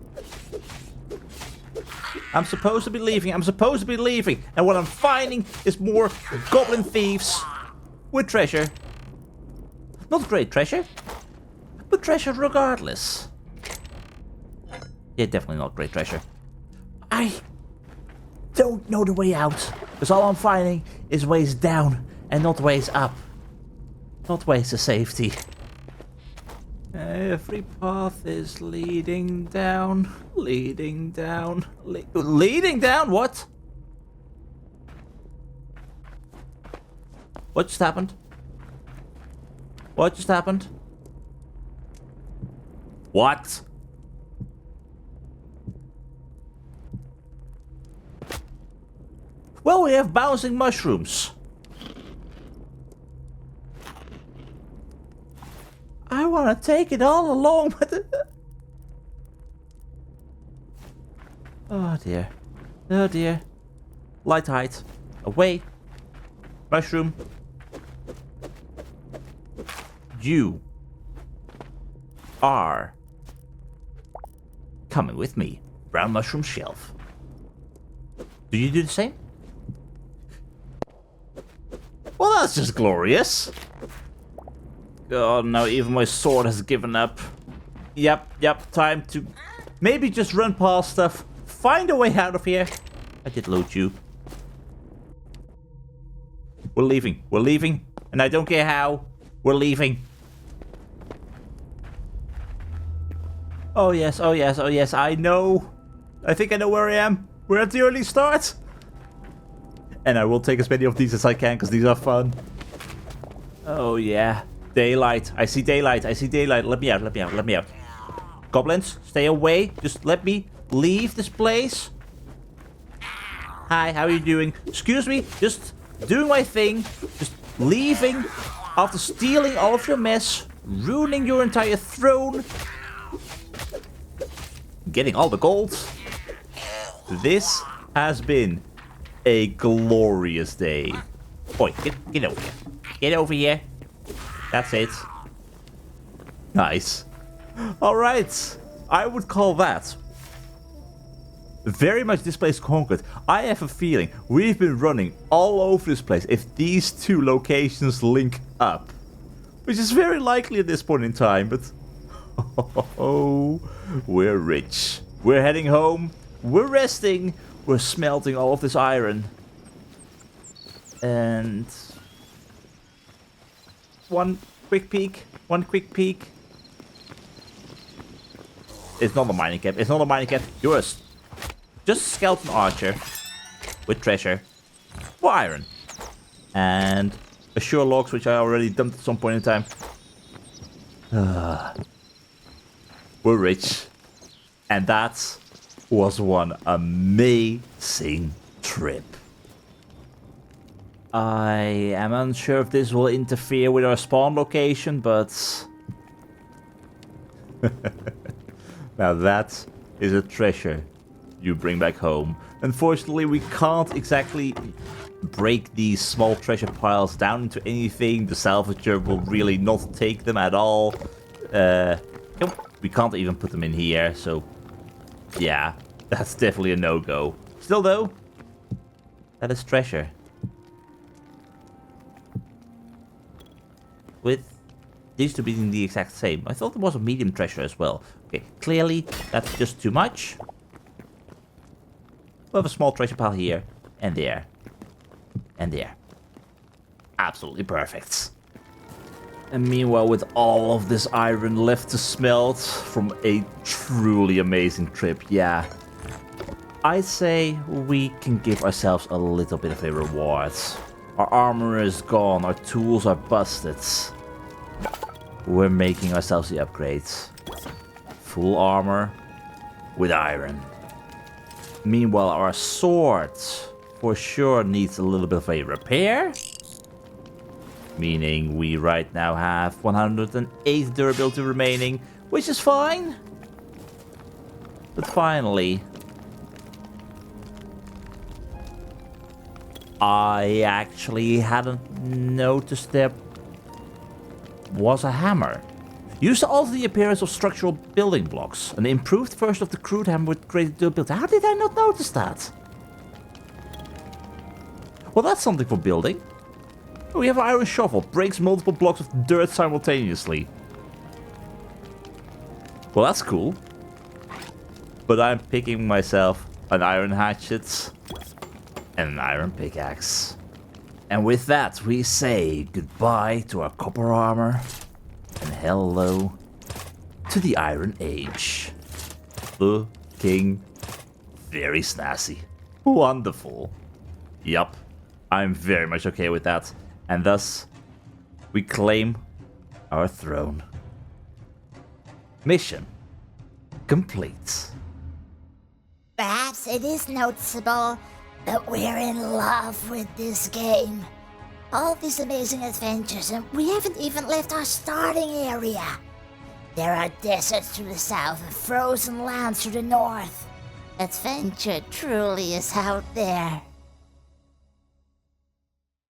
I'm supposed to be leaving. I'm supposed to be leaving. And what I'm finding is more goblin thieves with treasure. Not great treasure, but treasure regardless. Yeah, definitely not great treasure. I don't know the way out. Because all I'm finding is ways down and not ways up. Not ways to safety. Every path is leading down, leading down, leading down? What? What just happened? What just happened? What? Well, we have bouncing mushrooms. I want to take it all along, but... Oh dear. Oh dear. Light height. Away. Mushroom. You are coming with me. Brown mushroom shelf. Do you do the same? Well, that's just glorious. God, now even my sword has given up. Yep, time to maybe just run past stuff. Find a way out of here. I did loot you. We're leaving, and I don't care how. We're leaving. Oh yes, I know. I think I know where I am. We're at the early start. And I will take as many of these as I can, because these are fun. Oh yeah. Daylight. I see daylight. Let me out. Goblins, stay away. Just let me leave this place. Hi, how are you doing? Excuse me, just doing my thing. Just leaving after stealing all of your mess. ruining your entire throne, getting all the gold. This has been a glorious day. Oi, get over here. Get over here. That's it. Nice. Alright, I would call that very much this place conquered. I have a feeling we've been running all over this place if these two locations link up. Which is very likely at this point in time, but oh, we're rich. We're heading home. We're resting. We're smelting all of this iron. And one quick peek. It's not a mining camp. It's not a mining camp. You're just a skeleton archer with treasure for iron. And a sure logs, which I already dumped at some point in time. We're rich. And that was one amazing trip. I am unsure if this will interfere with our spawn location, but now that is a treasure you bring back home. Unfortunately, we can't exactly break these small treasure piles down into anything. The salvager will really not take them at all. We can't even put them in here, so yeah, that's definitely a no-go. Still though, that is treasure. With these two being the exact same. I thought there was a medium treasure as well. Okay, clearly that's just too much. We have a small treasure pile here, and there, and there. Absolutely perfect. And meanwhile, with all of this iron left to smelt from a truly amazing trip, yeah, I'd say we can give ourselves a little bit of a reward. Our armor is gone, our tools are busted. We're making ourselves the upgrades. Full armor with iron. Meanwhile, our sword for sure needs a little bit of a repair. Meaning we right now have 108 durability remaining, which is fine. But finally, I actually hadn't noticed there was a hammer. Used to alter the appearance of structural building blocks. An improved version of the crude hammer with greater durability. How did I not notice that? Well, that's something for building. We have an iron shovel. Breaks multiple blocks of dirt simultaneously. Well, that's cool. But I'm picking myself an iron hatchet and an iron pickaxe. And with that, we say goodbye to our copper armor and hello to the Iron Age. Looking very snazzy. Wonderful. Yup, I'm very much okay with that. And thus, we claim our throne. Mission complete. Perhaps it is noticeable that we're in love with this game. All these amazing adventures, and we haven't even left our starting area. There are deserts to the south and frozen lands to the north. Adventure truly is out there.